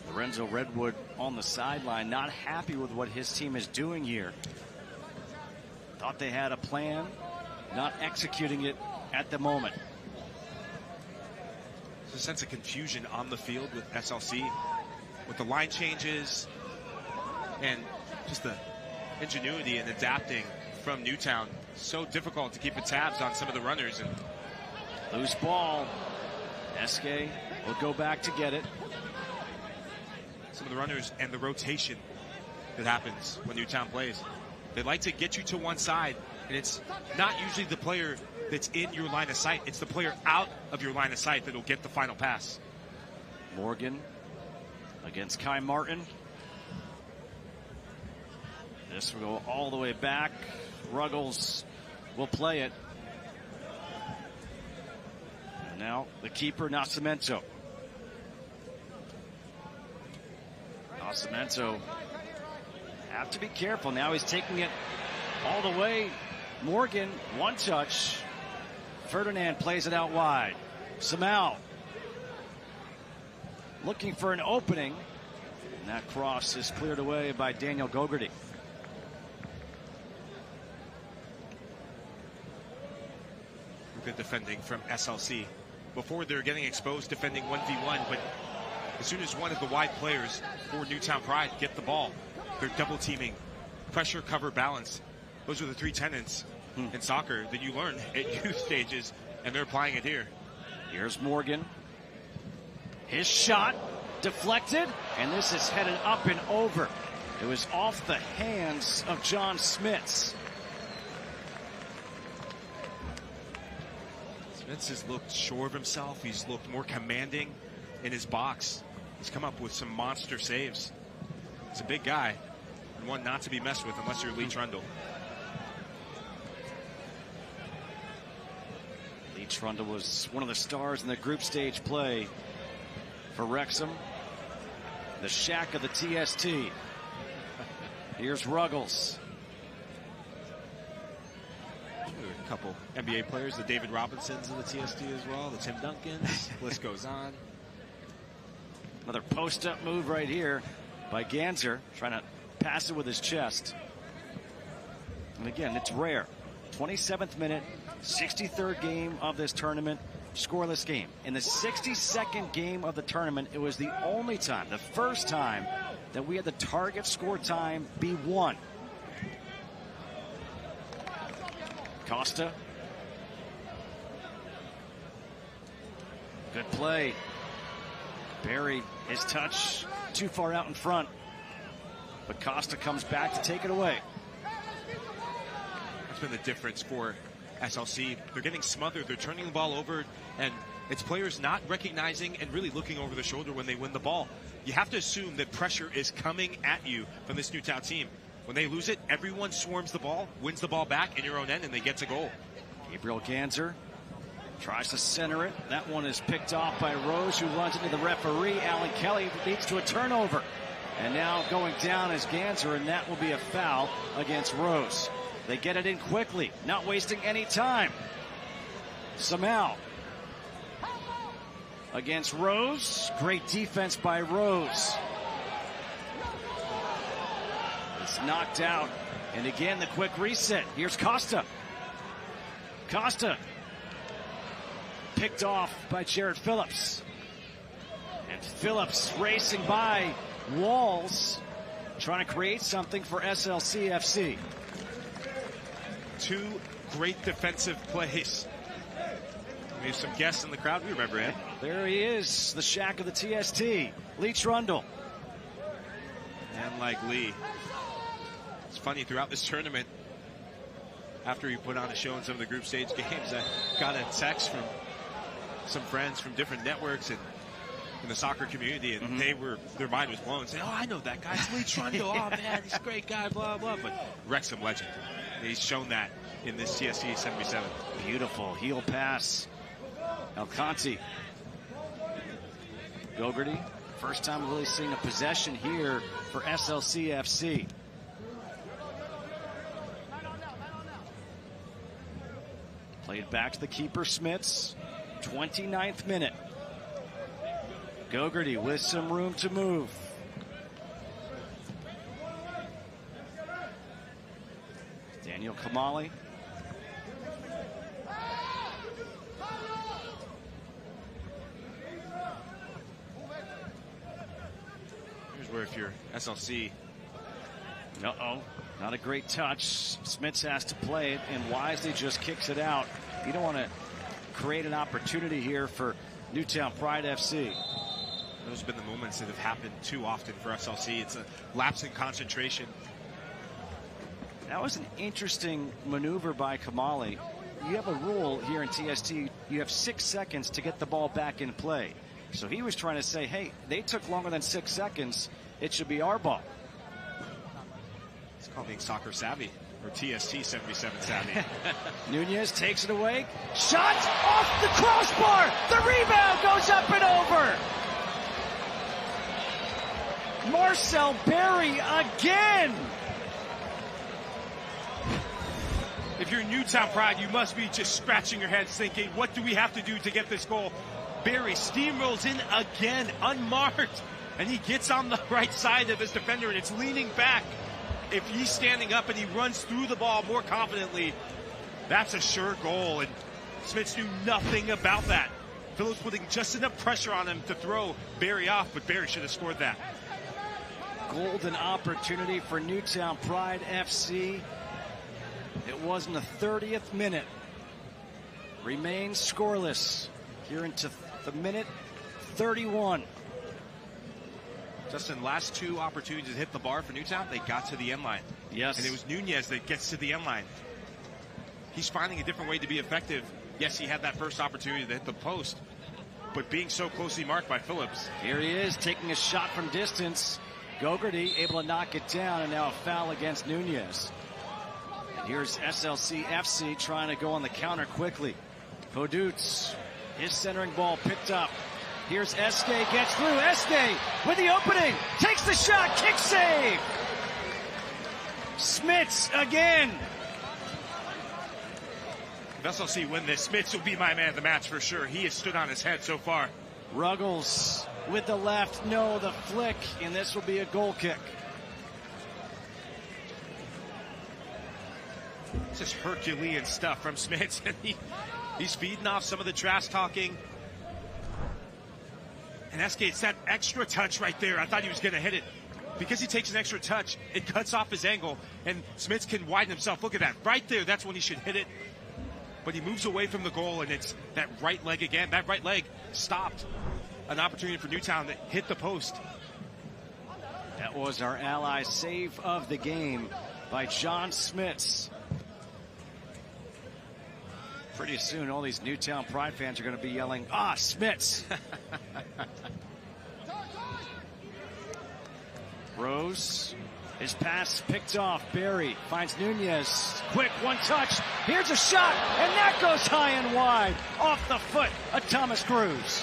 [SPEAKER 2] Lorenzo Redwood on the sideline, not happy with what his team is doing here. Thought they had a plan, not executing it at the moment.
[SPEAKER 1] There's a sense of confusion on the field with SLC, with the line changes and just the ingenuity and adapting from Newtown. So difficult to keep the tabs on some of the runners. And
[SPEAKER 2] loose ball. Esque will go back to get it.
[SPEAKER 1] Some of the runners and the rotation that happens when Newtown plays. They like to get you to one side, and it's not usually the player that's in your line of sight. It's the player out of your line of sight that'll get the final pass.
[SPEAKER 2] Morgan against Kai Martin. This will go all the way back. Ruggles will play it. And now the keeper, Nascimento. Nascimento have to be careful. Now he's taking it all the way. Morgan, one touch. Ferdinand plays it out wide. Samau looking for an opening. And that cross is cleared away by Daniel Gogarty.
[SPEAKER 1] Good defending from SLC. Before they're getting exposed defending 1v1, but as soon as one of the wide players for Newtown Pride get the ball, they're double teaming, pressure, cover, balance. Those are the three tenets in soccer that you learn at youth stages, and they're applying it here.
[SPEAKER 2] Here's Morgan. His shot deflected, and this is headed up and over. It was off the hands of John Smits.
[SPEAKER 1] Smits has looked sure of himself. He's looked more commanding in his box. He's come up with some monster saves. He's a big guy, and one not to be messed with unless you're Lee Trundle.
[SPEAKER 2] Lee Trundle was one of the stars in the group stage play for Wrexham. The shack of the TST. Here's Ruggles.
[SPEAKER 1] A couple NBA players, the David Robinsons of the TST as well, the Tim Duncans, list goes on.
[SPEAKER 2] Another post-up move right here by Ganser, trying to pass it with his chest. And again, it's rare. 27th minute, 63rd game of this tournament, scoreless game. In the 62nd game of the tournament, it was the only time, the first time, that we had the target score time be 1. Costa. Good play. Barry, his touch too far out in front. But Costa comes back to take it away.
[SPEAKER 1] That's been the difference for SLC. They're getting smothered. They're turning the ball over, and it's players not recognizing and really looking over the shoulder when they win the ball. You have to assume that pressure is coming at you from this Newtown team. When they lose it, everyone swarms the ball, wins the ball back in your own end, and they get to goal.
[SPEAKER 2] Gabriel Ganser tries to center it. That one is picked off by Rose, who runs into the referee. Alan Kelly leads to a turnover. And now going down is Ganser, and that will be a foul against Rose. They get it in quickly, not wasting any time. Samau against Rose. Great defense by Rose. It's knocked out. And again, the quick reset. Here's Costa. Costa picked off by Jared Phillips. And Phillips racing by Walls, trying to create something for SLCFC.
[SPEAKER 1] Two great defensive plays. We have some guests in the crowd. We remember him.
[SPEAKER 2] There he is, the shack of the TST, Lee Trundle.
[SPEAKER 1] And like Lee, it's funny, throughout this tournament, after he put on a show in some of the group stage games, I got a text from some friends from different networks and in the soccer community, and their mind was blown, saying, "Oh, I know that guy, it's Lee Trundle. Oh man, he's a great guy, blah blah." But Wrexham legend. He's shown that in this TST 77.
[SPEAKER 2] Beautiful heel pass. Alcanti. Gogarty. First time really seeing a possession here for SLCFC. Played back to the keeper, Smits. 29th minute. Gogarty with some room to move. Daniel Kamali.
[SPEAKER 1] Here's where if you're SLC.
[SPEAKER 2] Uh-oh, not a great touch. Smits has to play it and wisely just kicks it out. You don't want to create an opportunity here for Newtown Pride FC.
[SPEAKER 1] Those have been the moments that have happened too often for SLC. It's a lapse in concentration.
[SPEAKER 2] That was an interesting maneuver by Kamali. You have a rule here in TST. You have 6 seconds to get the ball back in play. So he was trying to say, hey, they took longer than 6 seconds. It should be our ball.
[SPEAKER 1] It's called being soccer savvy, or TST 77 savvy.
[SPEAKER 2] Nunez takes it away. Shot off the crossbar. The rebound goes up and over. Marcel Berry again.
[SPEAKER 1] If you're Newtown Pride, you must be just scratching your heads thinking, what do we have to do to get this goal? Berry steamrolls in again, unmarked, and he gets on the right side of his defender, and it's leaning back. If he's standing up and he runs through the ball more confidently, that's a sure goal, and Smits knew nothing about that. Phillips putting just enough pressure on him to throw Berry off, but Berry should have scored that.
[SPEAKER 2] Golden opportunity for Newtown Pride FC. It was in the 30th minute. Remains scoreless here into the minute 31.
[SPEAKER 1] Justin, last two opportunities to hit the bar for Newtown, they got to the end line.
[SPEAKER 2] Yes.
[SPEAKER 1] And it was Nunez that gets to the end line. He's finding a different way to be effective. Yes, he had that first opportunity to hit the post, but being so closely marked by Phillips.
[SPEAKER 2] Here he is taking a shot from distance. Gogarty able to knock it down, and now a foul against Nunez. And here's SLC FC trying to go on the counter quickly. Podutes, his centering ball picked up. Here's Eske, gets through. Eske with the opening, takes the shot, kick save. Smits again.
[SPEAKER 1] If SLC win this, Smits will be my man of the match for sure. He has stood on his head so far.
[SPEAKER 2] Ruggles with the left, no, the flick, and this will be a goal kick.
[SPEAKER 1] This is Herculean stuff from Smits, and he's feeding off some of the trash talking. And Eske, it's that extra touch right there. I thought he was going to hit it. Because he takes an extra touch, it cuts off his angle, and Smits can widen himself. Look at that. Right there, that's when he should hit it. But he moves away from the goal, and it's that right leg again. That right leg stopped an opportunity for Newtown to hit the post.
[SPEAKER 2] That was our ally save of the game by John Smits. Pretty soon, all these Newtown Pride fans are going to be yelling, "Ah, Smits!" Rose, his pass picked off. Barry finds Nunez. Quick one touch. Here's a shot, and that goes high and wide off the foot of Thomas Cruz.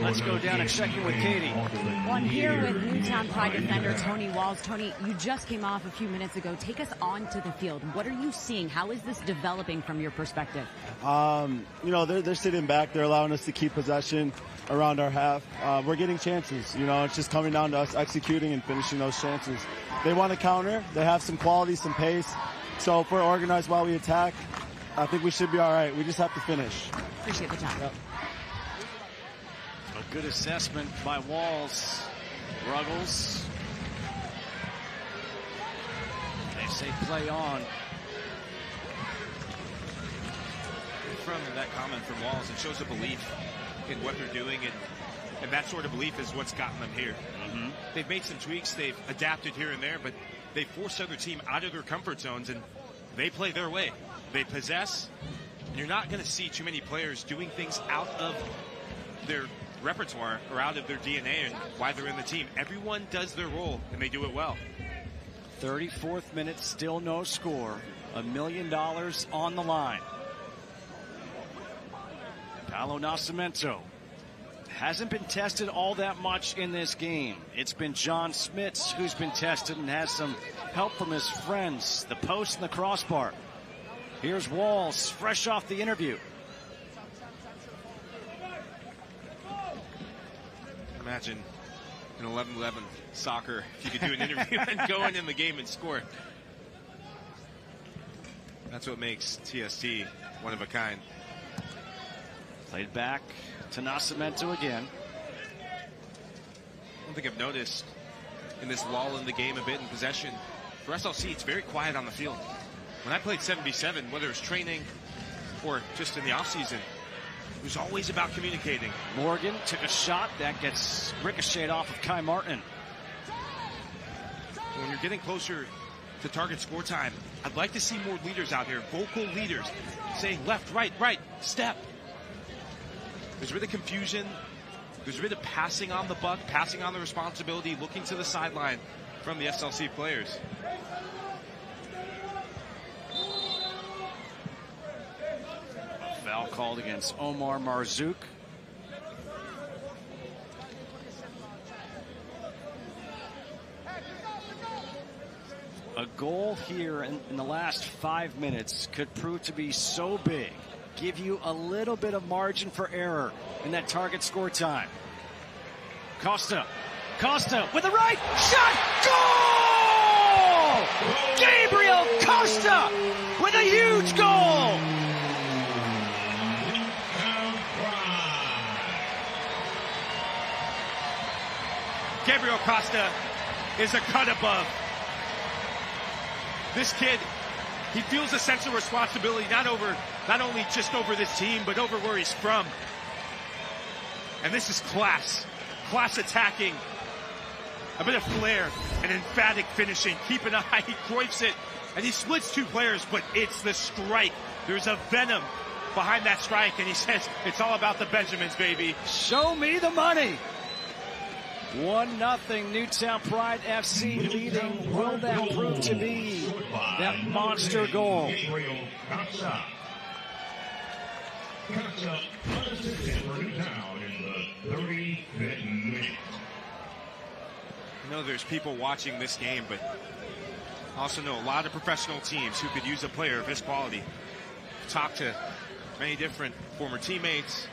[SPEAKER 2] Let's go down and check in with Katie.
[SPEAKER 4] Well, I'm here with Newtown Pride defender Tony Walls. Tony, you just came off a few minutes ago. Take us onto the field. What are you seeing? How is this developing from your perspective?
[SPEAKER 7] You know, they're sitting back. They're allowing us to keep possession around our half. We're getting chances. You know, it's just coming down to us executing and finishing those chances. They want to counter. They have some quality, some pace. So if we're organized while we attack, I think we should be all right. We just have to finish.
[SPEAKER 4] Appreciate the time.
[SPEAKER 7] Yep.
[SPEAKER 2] A good assessment by Walls. Ruggles. They say play on.
[SPEAKER 1] From that comment from Walls, it shows a belief in what they're doing, and that sort of belief is what's gotten them here. They've made some tweaks, they've adapted here and there, but they forced the other team out of their comfort zones, and they play their way. They possess, and you're not going to see too many players doing things out of their repertoire or out of their DNA and why they're in the team. Everyone does their role, and they do it well.
[SPEAKER 2] 34th minute, still no score. $1 million on the line. Paolo Nascimento hasn't been tested all that much in this game. It's been John Smits who's been tested and has some help from his friends, the post and the crossbar. Here's Walls, fresh off the interview.
[SPEAKER 1] Imagine in 11-11 soccer, if you could do an interview and go in the game and score. That's what makes TST one of a kind.
[SPEAKER 2] Played back to Nascimento again.
[SPEAKER 1] One thing I've noticed in this lull in the game a bit in possession, for SLC, it's very quiet on the field. When I played 7v7, whether it's training or just in the offseason, it was always about communicating.
[SPEAKER 2] Morgan took a shot that gets ricocheted off of Kai Martin.
[SPEAKER 1] When you're getting closer to target score time, I'd like to see more leaders out here, vocal leaders, saying left, right, step. There's a bit of confusion. There's a bit of passing on the buck, passing on the responsibility, looking to the sideline from the SLC players.
[SPEAKER 2] A foul called against Omar Marzouk. A goal here in the last 5 minutes could prove to be so big, give you a little bit of margin for error in that target score time. Costa with the right shot, goal! Gabriel Costa with a huge goal!
[SPEAKER 1] Gabriel Costa is a cut above. This kid, he feels a sense of responsibility, not only just over this team, but over where he's from. And this is class attacking, a bit of flair, and emphatic finishing. Keep an eye, he Cruyffs it, and he splits two players, but it's the strike. There's a venom behind that strike, and he says, it's all about the Benjamins, baby.
[SPEAKER 2] Show me the money. 1-0 Newtown Pride FC leading. Will that prove to be that monster goal?
[SPEAKER 1] I know there's people watching this game, but I also know a lot of professional teams who could use a player of his quality. Talked to many different former teammates,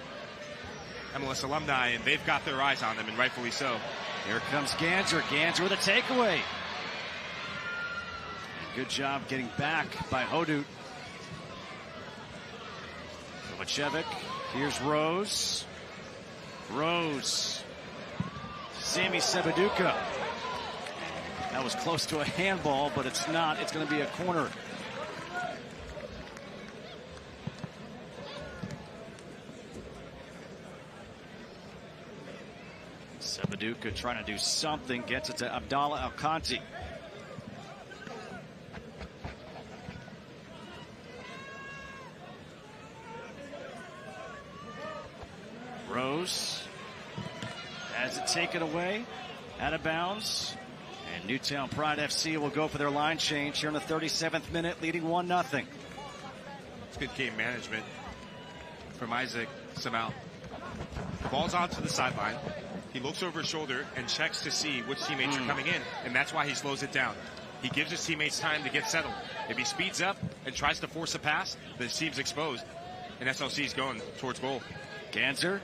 [SPEAKER 1] MLS alumni, and they've got their eyes on them, and rightfully so.
[SPEAKER 2] Here comes Ganser. Ganser with a takeaway. Good job getting back by Hodut. Kovacevic. Here's Rose. Rose. Sami Sebaduka. That was close to a handball, but it's not. It's going to be a corner. Sebaduka trying to do something. Gets it to Abdallah Alkanti. Rose has it taken away, out of bounds, and Newtown Pride FC will go for their line change here in the 37th minute, leading 1-0.
[SPEAKER 1] It's good game management from Isaac Samau. Ball's on to the sideline. He looks over his shoulder and checks to see which teammates are coming in, and that's why he slows it down. He gives his teammates time to get settled. If he speeds up and tries to force a pass, the team's exposed, and SLC's going towards goal.
[SPEAKER 2] Ganser.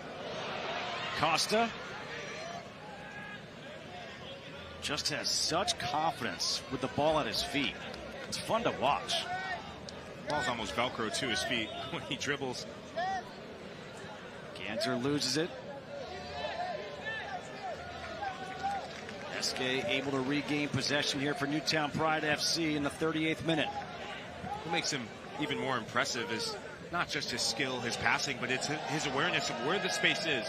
[SPEAKER 2] Costa just has such confidence with the ball at his feet. It's fun to watch.
[SPEAKER 1] Ball's almost Velcro to his feet when he dribbles.
[SPEAKER 2] Ganser loses it. SK able to regain possession here for Newtown Pride FC in the 38th minute.
[SPEAKER 1] What makes him even more impressive is not just his skill, his passing, but it's his awareness of where the space is.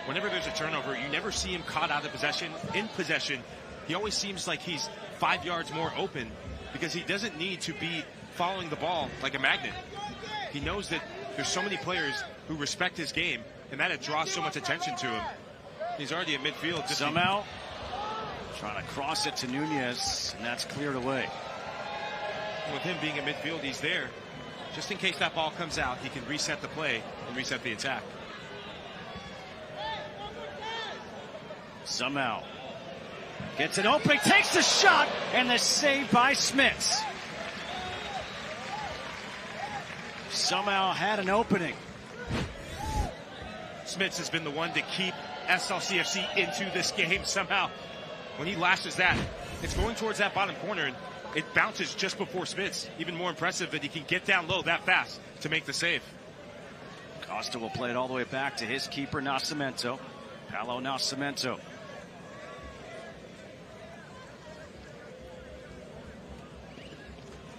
[SPEAKER 1] Whenever there's a turnover, you never see him caught out of possession. In possession, he always seems like he's 5 yards more open because he doesn't need to be following the ball like a magnet. He knows that there's so many players who respect his game, and that draws so much attention to him. He's already at midfield.
[SPEAKER 2] Somehow trying to cross it to Nunez, and that's cleared away.
[SPEAKER 1] With him being in midfield, he's there. Just in case that ball comes out, he can reset the play and reset the attack.
[SPEAKER 2] Somehow gets it open, takes the shot, and the save by Smits. Somehow had an opening.
[SPEAKER 1] Smits has been the one to keep SLCFC into this game somehow. When he lashes that, it's going towards that bottom corner, and it bounces just before Smits. Even more impressive that he can get down low that fast to make the save.
[SPEAKER 2] Costa will play it all the way back to his keeper, Nascimento. Paolo Nascimento.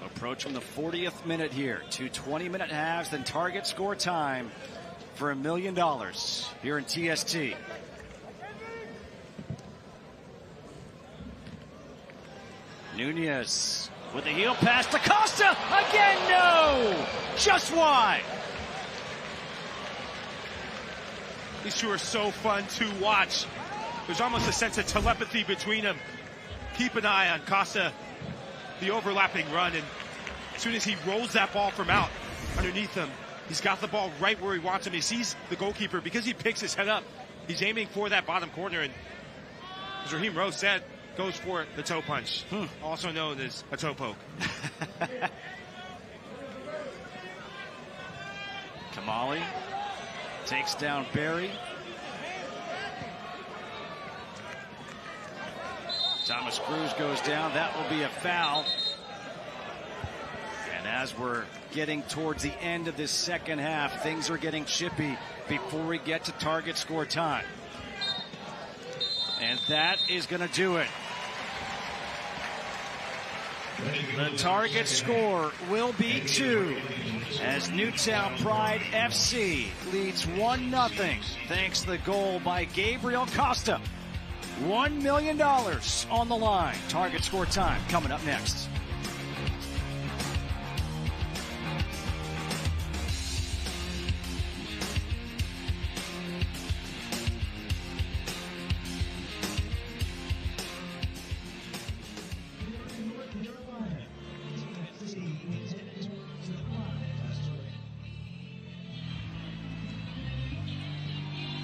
[SPEAKER 2] Approaching the 40th minute here. 2 20-minute halves, then target score time for $1 million here in TST. Nunez with the heel pass to Costa. Again, no! Just wide.
[SPEAKER 1] These two are so fun to watch. There's almost a sense of telepathy between them. Keep an eye on Costa, the overlapping run, and as soon as he rolls that ball from out underneath him, he's got the ball right where he wants him. He sees the goalkeeper because he picks his head up. He's aiming for that bottom corner, and as Raheem Rose said, goes for the toe punch, also known as a toe poke.
[SPEAKER 2] Kamali takes down Barry. Thomas Cruz goes down. That will be a foul. And as we're getting towards the end of this second half, things are getting chippy before we get to target score time. And that is going to do it. The target score will be 2 as Newtown Pride FC leads 1-0 thanks to the goal by Gabriel Costa. $1 million on the line. Target score time coming up next.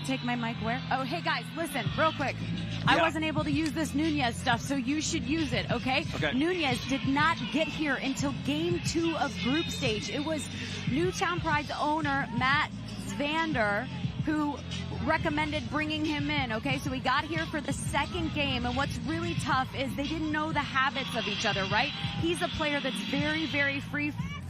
[SPEAKER 4] take my mic where? Oh, hey guys, listen, real quick. I wasn't able to use this Nunez stuff, so you should use it, okay? Nunez did not get here until game 2 of group stage. It was Newtown Pride's owner, Matt Zvander, who recommended bringing him in, okay? So he got here for the second game, and what's really tough is they didn't know the habits of each other, right? He's a player that's very, very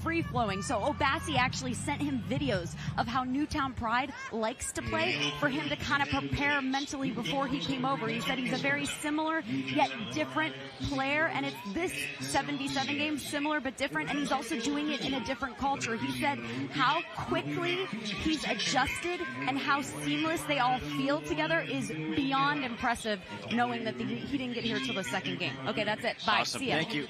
[SPEAKER 4] free-flowing. So Obasi actually sent him videos of how Newtown Pride likes to play for him to kind of prepare mentally before he came over. He said he's a very similar yet different player, and it's this 77 game, similar but different, and he's also doing it in a different culture. He said how quickly he's adjusted and how seamless they all feel together is beyond impressive, knowing that he didn't get here till the second game. Okay, that's it. Bye.
[SPEAKER 2] Awesome.
[SPEAKER 4] See ya.
[SPEAKER 2] Thank you.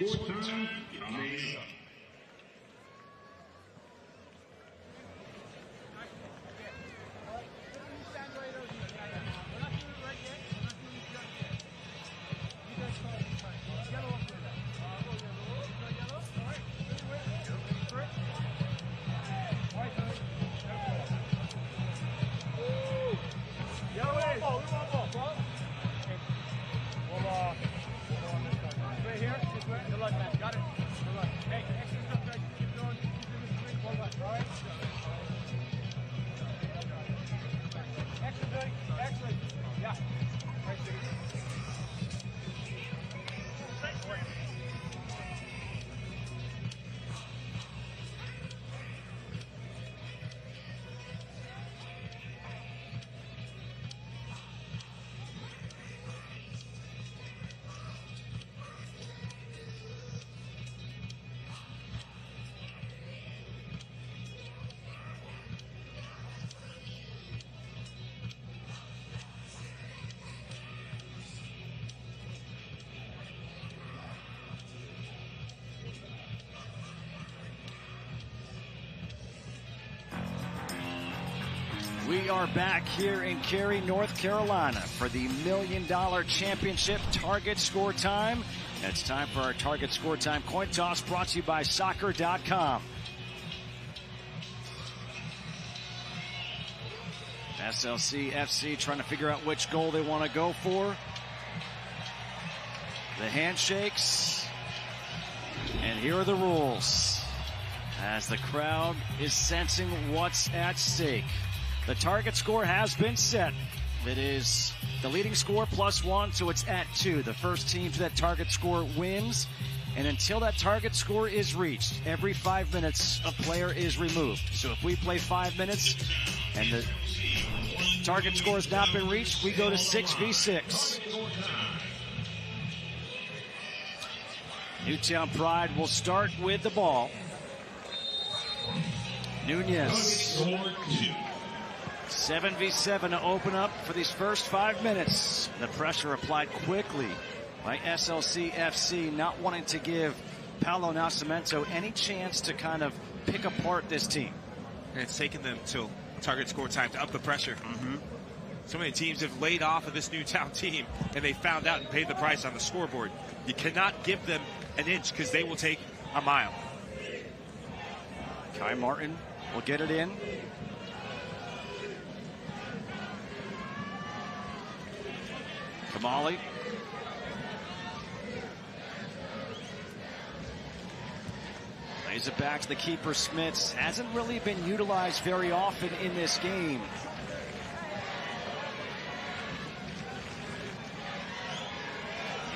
[SPEAKER 2] We are back here in Cary, North Carolina for the $1 Million Championship Target Score Time. And it's time for our Target Score Time coin toss, brought to you by Soccer.com. SLC FC trying to figure out which goal they want to go for. The handshakes. And here are the rules, as the crowd is sensing what's at stake. The target score has been set. It is the leading score +1, so it's at 2. The first team to that target score wins. And until that target score is reached, every 5 minutes, a player is removed. So if we play 5 minutes and the target score has not been reached, we go to 6v6. Newtown Pride will start with the ball. Nunez. 7v7 to open up for these first 5 minutes. The pressure applied quickly by SLC FC, not wanting to give Paolo Nascimento any chance to kind of pick apart this team.
[SPEAKER 1] And it's taken them till target score time to up the pressure. So many teams have laid off of this Newtown team, and they found out and paid the price on the scoreboard. You cannot give them an inch, because they will take a mile.
[SPEAKER 2] Kai Martin will get it in. Kamali. Lays it back to the keeper, Smits. Hasn't really been utilized very often in this game.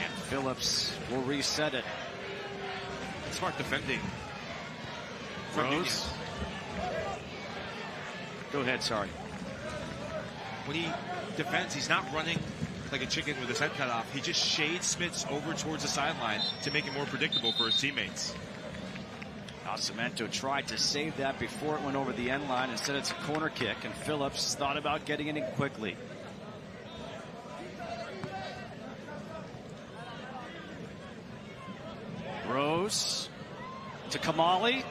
[SPEAKER 2] And Phillips will reset it.
[SPEAKER 1] Smart defending.
[SPEAKER 2] Rose. Go ahead, sorry.
[SPEAKER 1] When he defends, he's not running like a chicken with his head cut off. He just shades Smits over towards the sideline to make it more predictable for his teammates.
[SPEAKER 2] Nascimento tried to save that before it went over the end line. Instead, it's a corner kick, and Phillips thought about getting it in quickly. Rose to Kamali,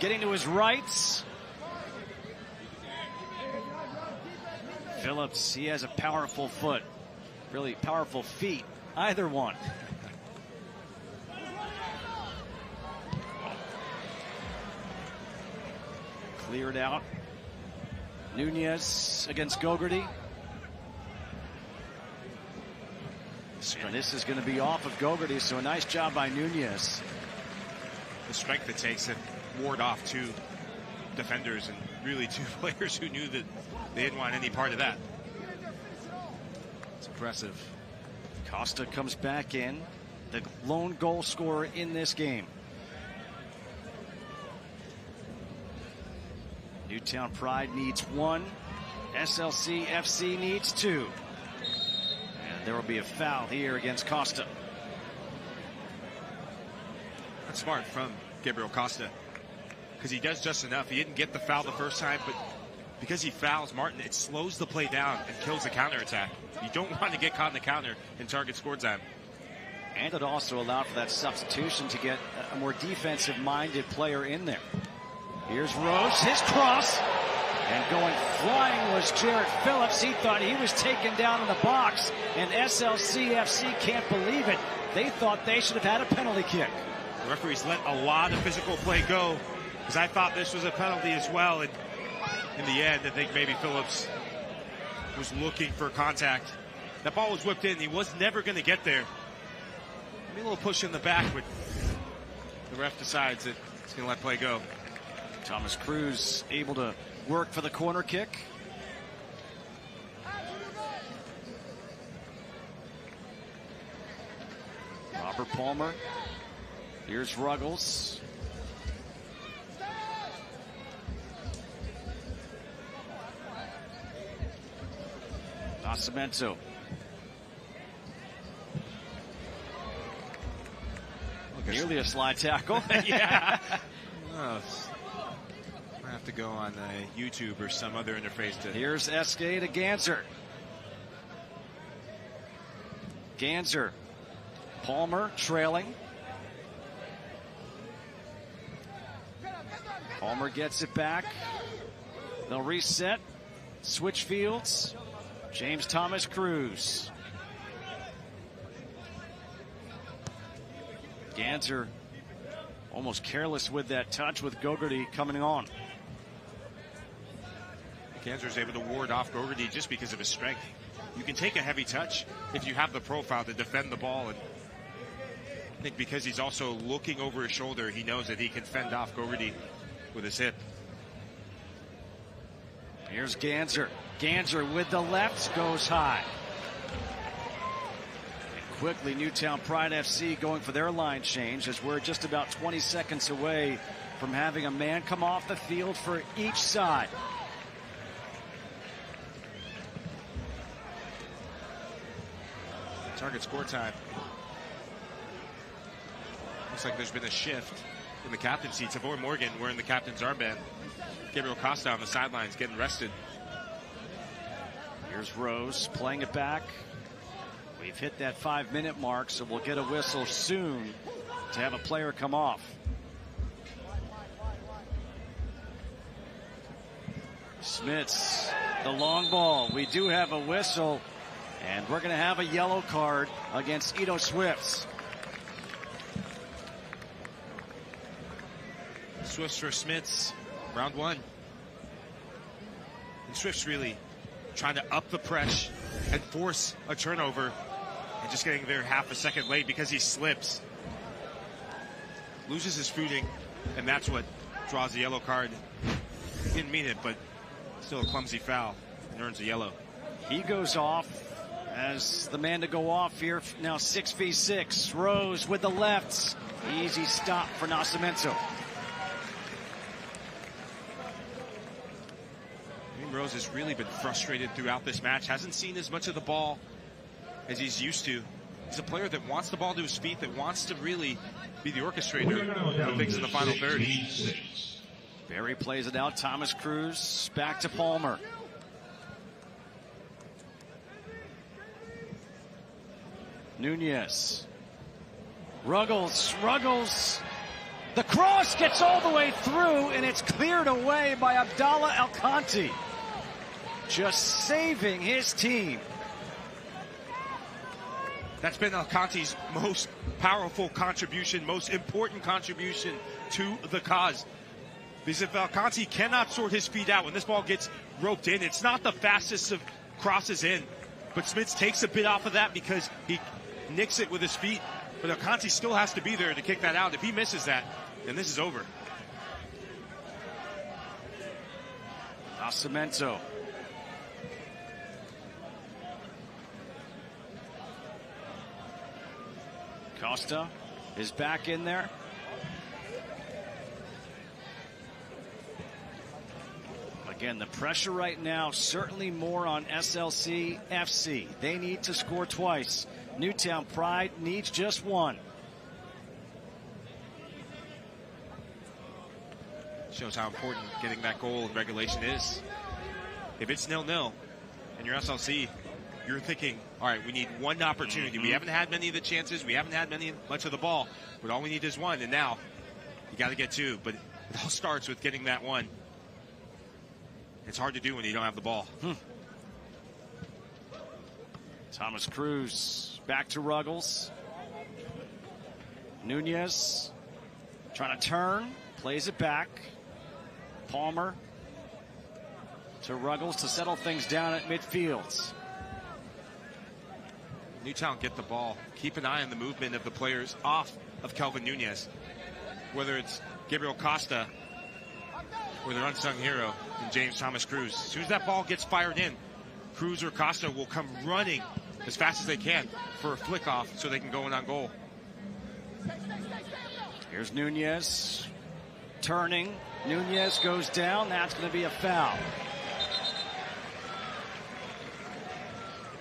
[SPEAKER 2] getting to his rights. Phillips, he has a powerful foot, really powerful feet, either one. Cleared out. Nunez against Gogarty. And this is going to be off of Gogarty, so a nice job by Nunez.
[SPEAKER 1] The strength it takes to ward off two defenders and really two players who knew that they didn't want any part of that. It's impressive.
[SPEAKER 2] Costa comes back in, the lone goal scorer in this game. Newtown Pride needs 1. SLC FC needs 2. And there will be a foul here against Costa.
[SPEAKER 1] That's smart from Gabriel Costa, because he does just enough. He didn't get the foul the first time, but because he fouls Martin, it slows the play down and kills the counterattack. You don't want to get caught in the counter in target score time.
[SPEAKER 2] And it also allowed for that substitution to get a more defensive-minded player in there. Here's Rose, his cross. And going flying was Jarrett Phillips. He thought he was taken down in the box, and SLCFC can't believe it. They thought they should have had a penalty kick.
[SPEAKER 1] The referees let a lot of physical play go, because I thought this was a penalty as well. And in the end, I think maybe Phillips was looking for contact. That ball was whipped in. He was never going to get there. Maybe a little push in the back, but the ref decides that he's going to let play go.
[SPEAKER 2] Thomas Cruz able to work for the corner kick. Robert Palmer. Here's Ruggles. Nascimento. Nearly a slide tackle.
[SPEAKER 1] Yeah. Oh, I have to go on YouTube or some other interface to.
[SPEAKER 2] Here's Esque to Ganser. Ganser. Palmer trailing. Palmer gets it back. They'll reset. Switch fields. James Thomas Cruz. Ganser almost careless with that touch with Gogarty coming on.
[SPEAKER 1] Ganser's able to ward off Gogarty just because of his strength. You can take a heavy touch if you have the profile to defend the ball, and I think because he's also looking over his shoulder, he knows that he can fend off Gogarty with his hip.
[SPEAKER 2] Here's Ganser. Ganser with the left goes high. And quickly, Newtown Pride FC going for their line change, as we're just about 20 seconds away from having a man come off the field for each side.
[SPEAKER 1] Target score time. Looks like there's been a shift in the captain seat. Tavor Morgan wearing the captain's armband. Gabriel Costa on the sidelines getting rested.
[SPEAKER 2] Here's Rose playing it back. We've hit that 5-minute mark, so we'll get a whistle soon to have a player come off. Smits, the long ball. We do have a whistle, and we're going to have a yellow card against Edo Swifts.
[SPEAKER 1] Swifts for Smits, round 1. And Swifts really trying to up the press and force a turnover, and just getting there half a second late because he slips. Loses his footing, and that's what draws the yellow card. He didn't mean it, but still a clumsy foul, and earns a yellow.
[SPEAKER 2] He goes off as the man to go off here. Now 6v6. Rose with the lefts. Easy stop for Nascimento.
[SPEAKER 1] Rose has really been frustrated throughout this match. Hasn't seen as much of the ball as he's used to. He's a player that wants the ball to his feet, that wants to really be the orchestrator of things in the final third.
[SPEAKER 2] Barry plays it out. Thomas Cruz back to Palmer. Nunez. Ruggles. The cross gets all the way through, and it's cleared away by Abdallah Alkanti. Just saving his team.
[SPEAKER 1] That's been Alcanti's most powerful contribution, most important contribution to the cause. Because if Alcanti cannot sort his feet out when this ball gets roped in, it's not the fastest of crosses in. But Smits takes a bit off of that because he nicks it with his feet, but Alcanti still has to be there to kick that out. If he misses that, then this is over.
[SPEAKER 2] Nascimento. Costa is back in there. Again, the pressure right now certainly more on SLC FC. They need to score twice. Newtown Pride needs just one.
[SPEAKER 1] Shows how important getting that goal in regulation is. If it's 0-0 and you're SLC, you're thinking, all right, we need one opportunity. We haven't had many of the chances. We haven't had much of the ball, but all we need is one. And now you got to get two. But it all starts with getting that one. It's hard to do when you don't have the ball.
[SPEAKER 2] Thomas Cruz back to Ruggles. Nunez trying to turn, plays it back. Palmer to Ruggles to settle things down at midfield.
[SPEAKER 1] Newtown get the ball. Keep an eye on the movement of the players off of Kelvin Nunez. Whether it's Gabriel Costa or their unsung hero in James Thomas Cruz. As soon as that ball gets fired in, Cruz or Costa will come running as fast as they can for a flick off so they can go in on goal.
[SPEAKER 2] Here's Nunez turning. Nunez goes down. That's going to be a foul.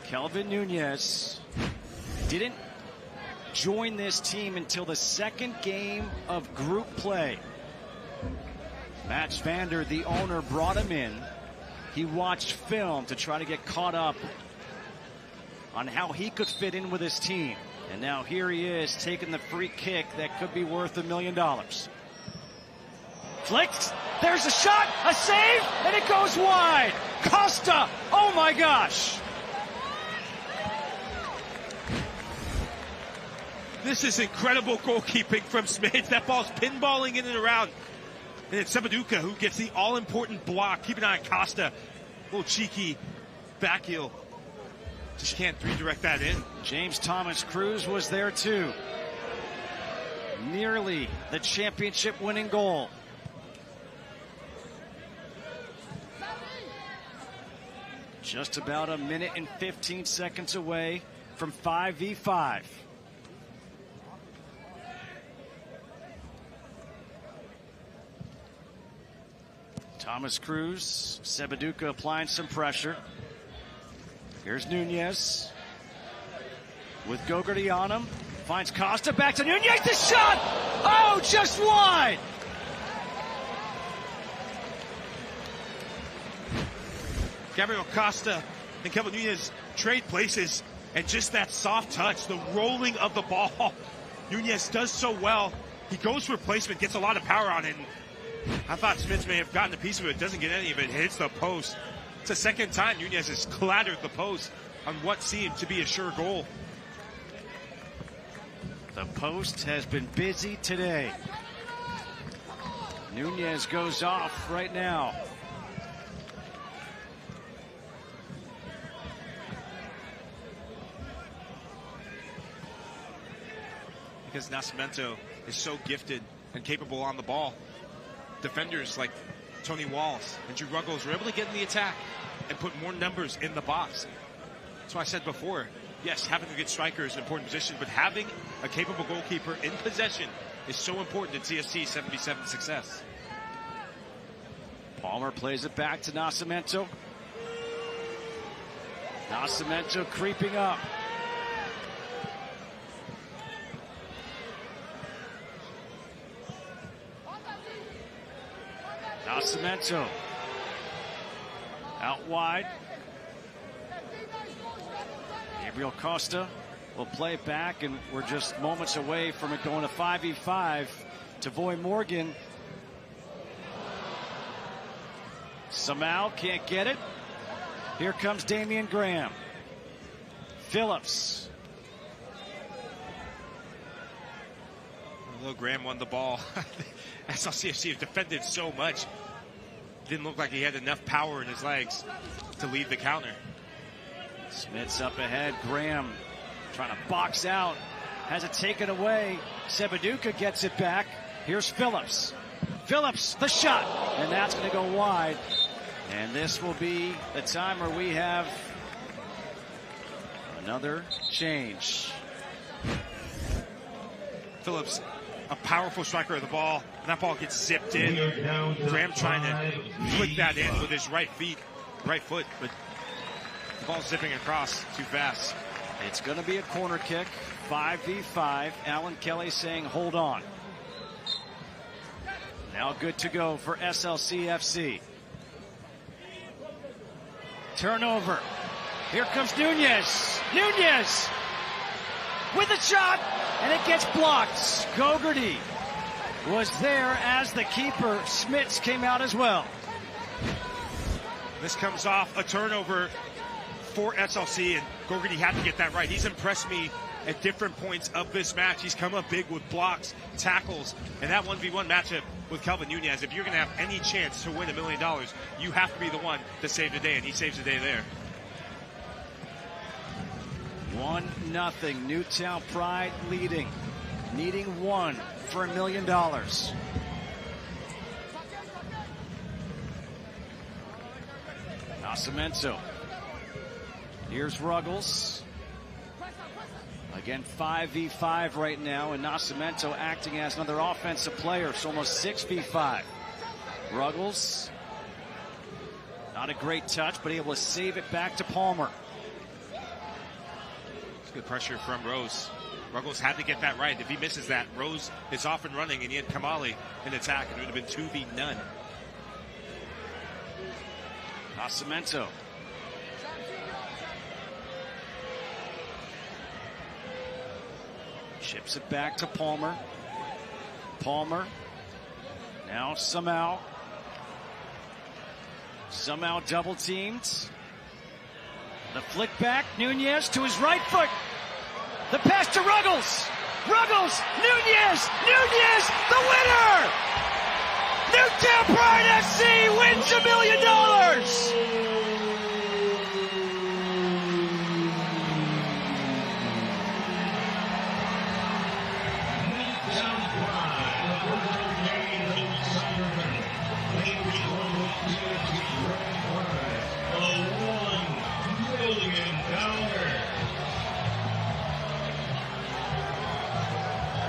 [SPEAKER 2] Kelvin Nunez didn't join this team until the second game of group play. Max Vander, the owner, brought him in. He watched film to try to get caught up on how he could fit in with his team. And now here he is taking the free kick that could be worth $1 million. Flicks, there's a shot, a save, and it goes wide. Costa, oh my gosh.
[SPEAKER 1] This is incredible goalkeeping from Smith. That ball's pinballing in and around. And it's Sebaduka who gets the all-important block. Keep an eye on Costa. A little cheeky back heel. Just can't redirect that in.
[SPEAKER 2] James Thomas Cruz was there too. Nearly the championship winning goal. Just about a minute and 15 seconds away from 5v5. Thomas Cruz, Sebaduka applying some pressure. Here's Nunez with Gogarty on him. Finds Costa, back to Nunez, the shot! Oh, just wide!
[SPEAKER 1] Gabriel Costa and Kelvin Nunez trade places, and just that soft touch, the rolling of the ball. Nunez does so well. He goes for placement, gets a lot of power on it. I thought Smith may have gotten a piece of it, doesn't get any of it, hits the post. It's the second time Nunez has clattered the post on what seemed to be a sure goal.
[SPEAKER 2] The post has been busy today. Nunez goes off right now.
[SPEAKER 1] Because Nascimento is so gifted and capable on the ball. Defenders like Tony Walls and Drew Ruggles were able to get in the attack and put more numbers in the box. That's why I said before, yes, having a good striker is an important position, but having a capable goalkeeper in possession is so important in TST 77 success.
[SPEAKER 2] Palmer plays it back to Nascimento. Nascimento creeping up. Nascimento out wide. Gabriel Costa will play it back, and we're just moments away from it going to 5v5 to Voy Morgan. Samau can't get it. Here comes Damian Graham. Phillips.
[SPEAKER 1] Although Graham won the ball, SLCFC defended so much. Didn't look like he had enough power in his legs to lead the counter.
[SPEAKER 2] Smith's up ahead. Graham trying to box out, has it taken away. Sebaduka gets it back. Here's Phillips. Phillips, the shot, and that's going to go wide. And this will be the time where we have another change.
[SPEAKER 1] Phillips, a powerful striker of the ball. And that ball gets zipped in. Graham trying to flick that in with his right foot, but the ball's zipping across too fast.
[SPEAKER 2] It's going to be a corner kick, 5v5. Alan Kelly saying, hold on. Now good to go for SLCFC. Turnover. Here comes Nunez. Nunez with a shot, and it gets blocked. Gogarty was there as the keeper. Smits came out as well.
[SPEAKER 1] This comes off a turnover for SLC, and Gogarty had to get that right. He's impressed me at different points of this match. He's come up big with blocks, tackles, and that 1v1 matchup with Kelvin Nunez. If you're going to have any chance to win $1 million, you have to be the one to save the day, and he saves the day there.
[SPEAKER 2] 1-0. Newtown Pride leading. Needing one for $1 million. Nascimento. Here's Ruggles. Again, 5v5 right now, and Nascimento acting as another offensive player, so almost 6v5. Ruggles, not a great touch, but able to save it back to Palmer.
[SPEAKER 1] It's good pressure from Rose. Ruggles had to get that right. If he misses that, Rose is off and running, and he had Kamali in attack, and it would have been 2v0.
[SPEAKER 2] Nascimento. Chips it back to Palmer. Palmer. Now somehow double teamed. The flick back. Nunez to his right foot. The pass to Ruggles. Ruggles. Nunez. Nunez. The winner. Newtown Pride FC wins $1 million.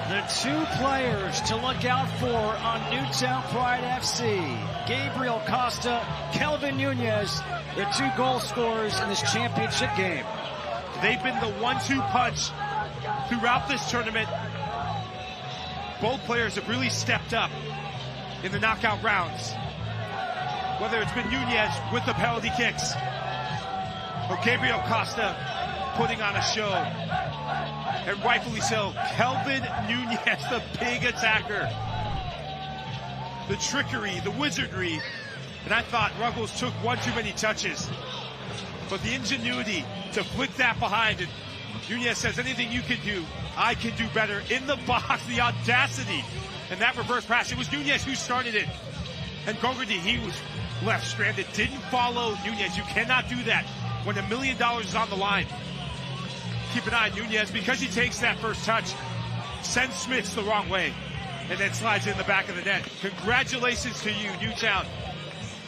[SPEAKER 2] The two players to look out for on Newtown Pride FC. Gabriel Costa, Kelvin Nunez, the two goal scorers in this championship game.
[SPEAKER 1] They've been the 1-2 punch throughout this tournament. Both players have really stepped up in the knockout rounds. Whether it's been Nunez with the penalty kicks or Gabriel Costa putting on a show. And rightfully so, Kelvin Nunez, the big attacker. The trickery, the wizardry. And I thought Ruggles took one too many touches. But the ingenuity to flick that behind, and Nunez says, anything you can do, I can do better. In the box, the audacity. And that reverse pass, it was Nunez who started it. And Gogarty, he was left stranded, didn't follow Nunez. You cannot do that when $1 million is on the line. Keep an eye on Nunez because he takes that first touch, sends Smits the wrong way, and then slides in the back of the net. Congratulations to you, Newtown,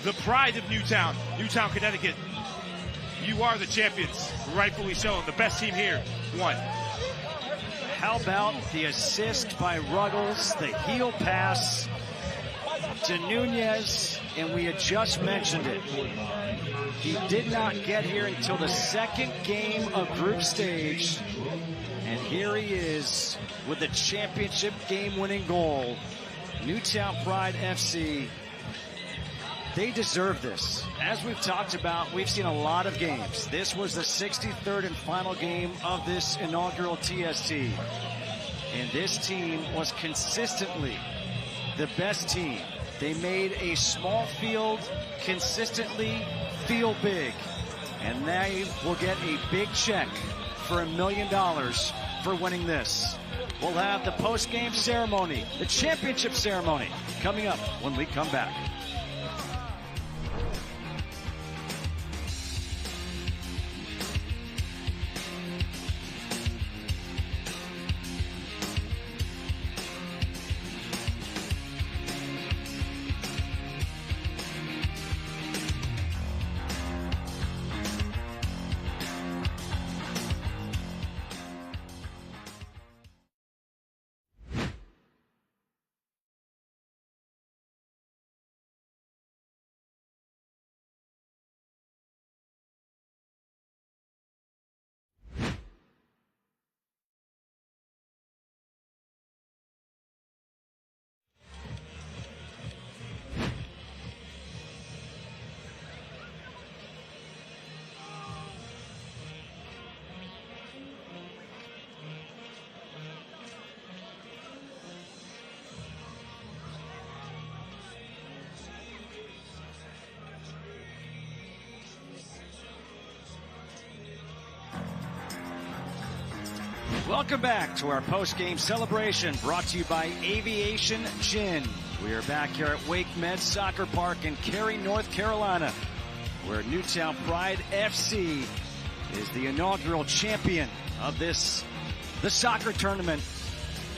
[SPEAKER 1] the pride of Newtown, Connecticut. You are the champions, rightfully so, and the best team here won.
[SPEAKER 2] How about the assist by Ruggles, the heel pass to Nunez, and we had just mentioned it. He did not get here until the second game of group stage. And here he is with the championship game-winning goal. Newtown Pride FC, they deserve this. As we've talked about, we've seen a lot of games. This was the 63rd and final game of this inaugural TST. And this team was consistently the best team. They made a small field consistently feel big, and they will get a big check for $1 million for winning this. We'll have the post-game ceremony, the championship ceremony, coming up when we come back. Welcome back to our post-game celebration brought to you by Aviation Gin. We are back here at Wake Med Soccer Park in Cary, North Carolina, where Newtown Pride FC is the inaugural champion of the soccer tournament,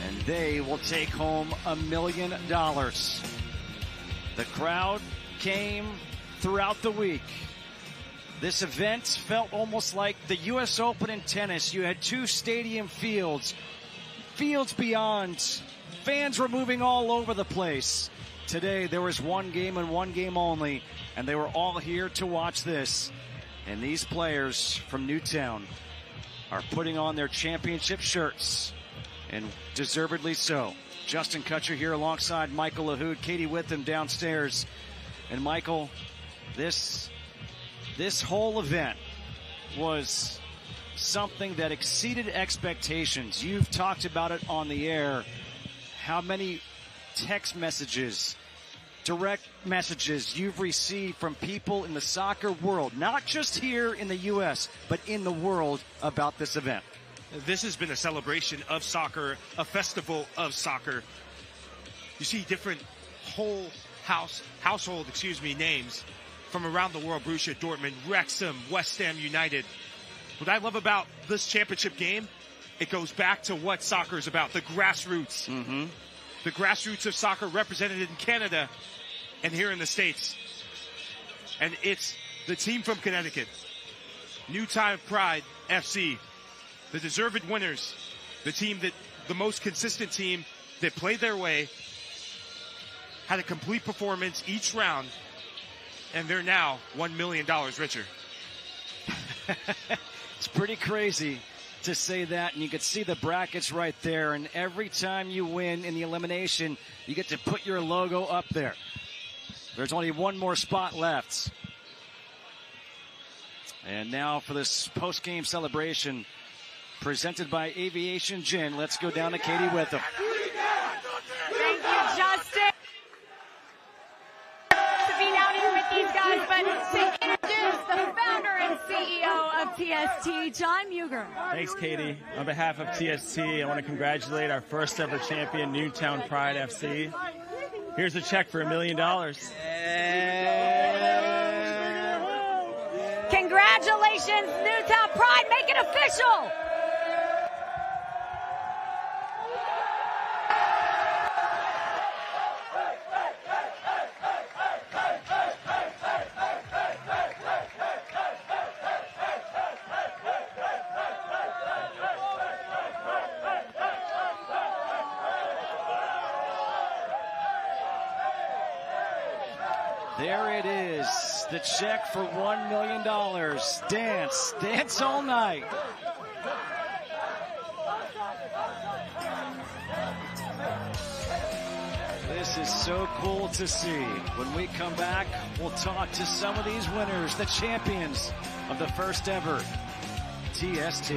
[SPEAKER 2] and they will take home $1 million. The crowd came throughout the week. This event felt almost like the U.S. Open in tennis. You had 2 stadium fields beyond. Fans were moving all over the place. Today, there was 1 game and 1 game only, and they were all here to watch this. And these players from Newtown are putting on their championship shirts, and deservedly so. Justin Kutcher here alongside Michael Lahoud, Katie Witham downstairs. And Michael, this whole event was something that exceeded expectations. You've talked about it on the air. How many text messages, direct messages you've received from people in the soccer world, not just here in the U.S., but in the world about this event.
[SPEAKER 1] This has been a celebration of soccer, a festival of soccer. You see different household names from around the world: Borussia Dortmund, Wrexham, West Ham United. What I love about this championship game, it goes back to what soccer is about, the grassroots.
[SPEAKER 2] Mm-hmm.
[SPEAKER 1] The grassroots of soccer represented in Canada and here in the States. And it's the team from Connecticut, Newtown Pride FC, the deserved winners, the most consistent team that played their way, had a complete performance each round, and they're now $1 million richer.
[SPEAKER 2] It's pretty crazy to say that, and you can see the brackets right there, and every time you win in the elimination, you get to put your logo up there. There's only 1 more spot left. And now for this post-game celebration presented by Aviation Gin, let's go down to Katie Witham.
[SPEAKER 4] Thank you, Justin. To be down here with these guys, but to introduce the founder and CEO of TST, John Muger.
[SPEAKER 8] Thanks, Katie. On behalf of TST, I want to congratulate our first ever champion, Newtown Pride FC. Here's a check for $1 million.
[SPEAKER 4] Congratulations, Newtown Pride. Make it official.
[SPEAKER 2] There it is, the check for $1 million. Dance all night. This is so cool to see. When we come back, we'll talk to some of these winners, the champions of the first ever TST.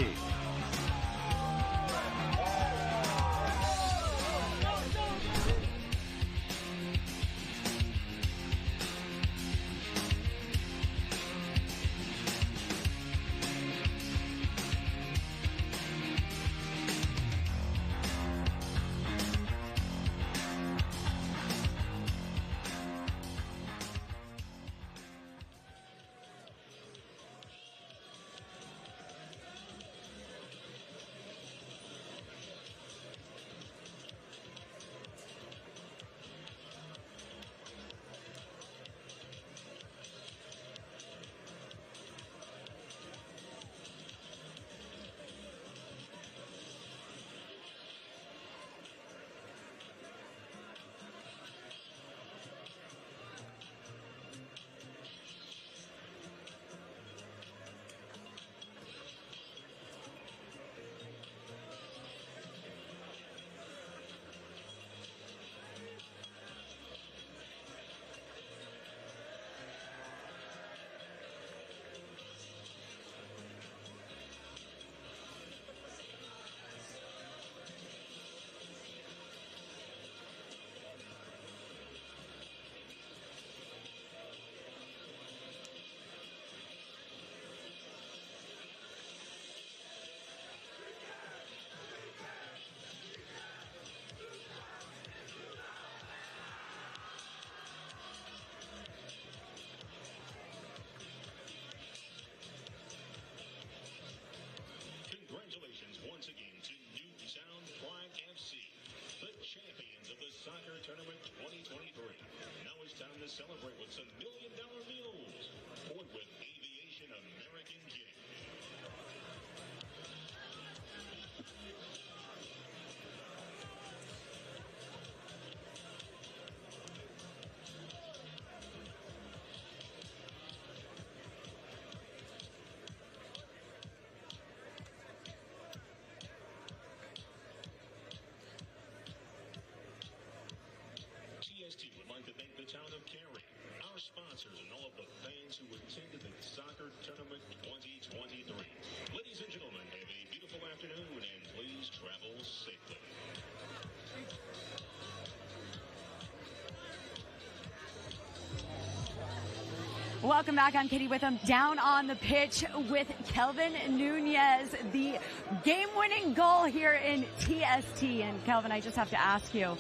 [SPEAKER 4] Welcome back. I'm Katie Witham, down on the pitch with Kelvin Nunez, the game-winning goal here in TST. And Kelvin, I just have to ask you,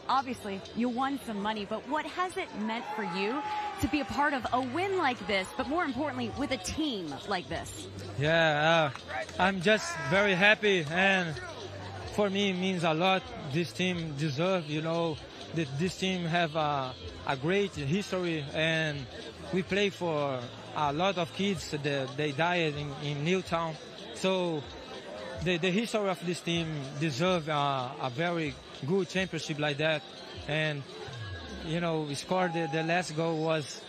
[SPEAKER 4] obviously you won some money, but what has it meant for you to be a part of a win like this, but more importantly, with a team like this?
[SPEAKER 9] Yeah, I'm just very happy, and for me it means a lot. This team deserves, that this team have a great history, and we play for a lot of kids that they died in Newtown. So the history of this team deserves a very good championship like that. And, we scored the last goal was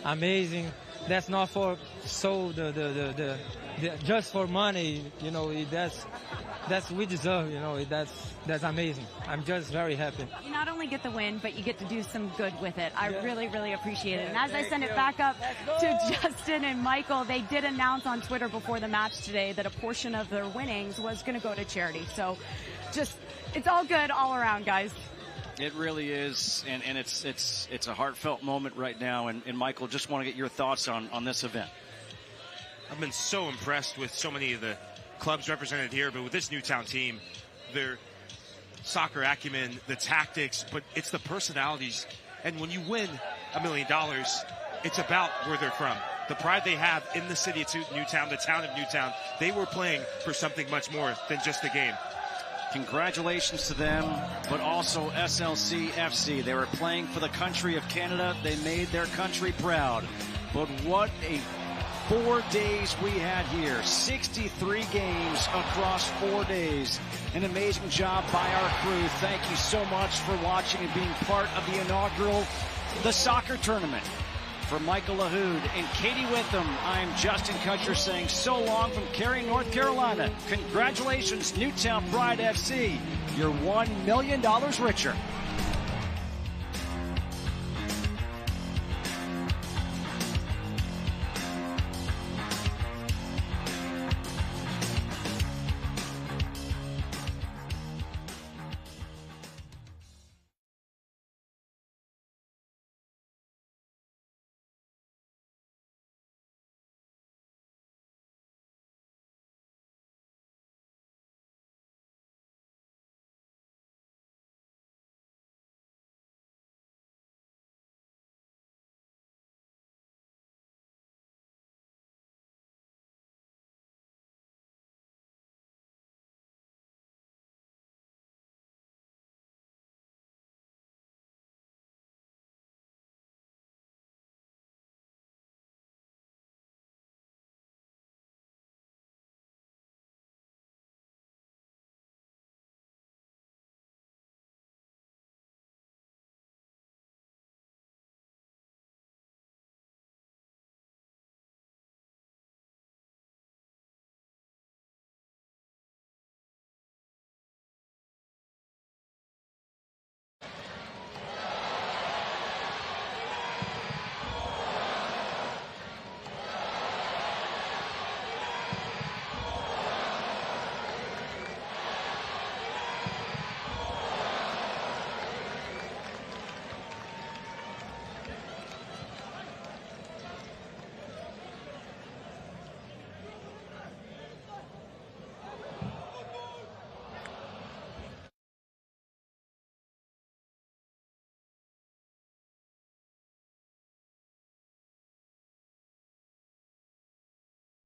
[SPEAKER 9] amazing. That's not for just for money, that's we deserve, that's amazing. I'm just very happy.
[SPEAKER 4] You not only get the win, but you get to do some good with it. I really, really appreciate it. And as I send it back up to Justin and Michael, they did announce on Twitter before the match today that a portion of their winnings was going to go to charity. So it's all good all around, guys.
[SPEAKER 2] It really is, and it's a heartfelt moment right now. And Michael, just want to get your thoughts on this event.
[SPEAKER 1] I've been so impressed with so many of the clubs represented here, but with this Newtown team, their soccer acumen, the tactics, but it's the personalities. And when you win $1 million, it's about where they're from. The pride they have in the city of Newtown, the town of Newtown. They were playing for something much more than just the game.
[SPEAKER 2] Congratulations to them, but also SLC FC. They were playing for the country of Canada. They made their country proud. But what a 4 days we had here. 63 games across 4 days. An amazing job by our crew. Thank you so much for watching and being part of the inaugural The Soccer Tournament. For Michael LaHood and Katie Witham, I'm Justin Kutcher saying so long from Cary, North Carolina. Congratulations, Newtown Pride FC. You're $1 million richer.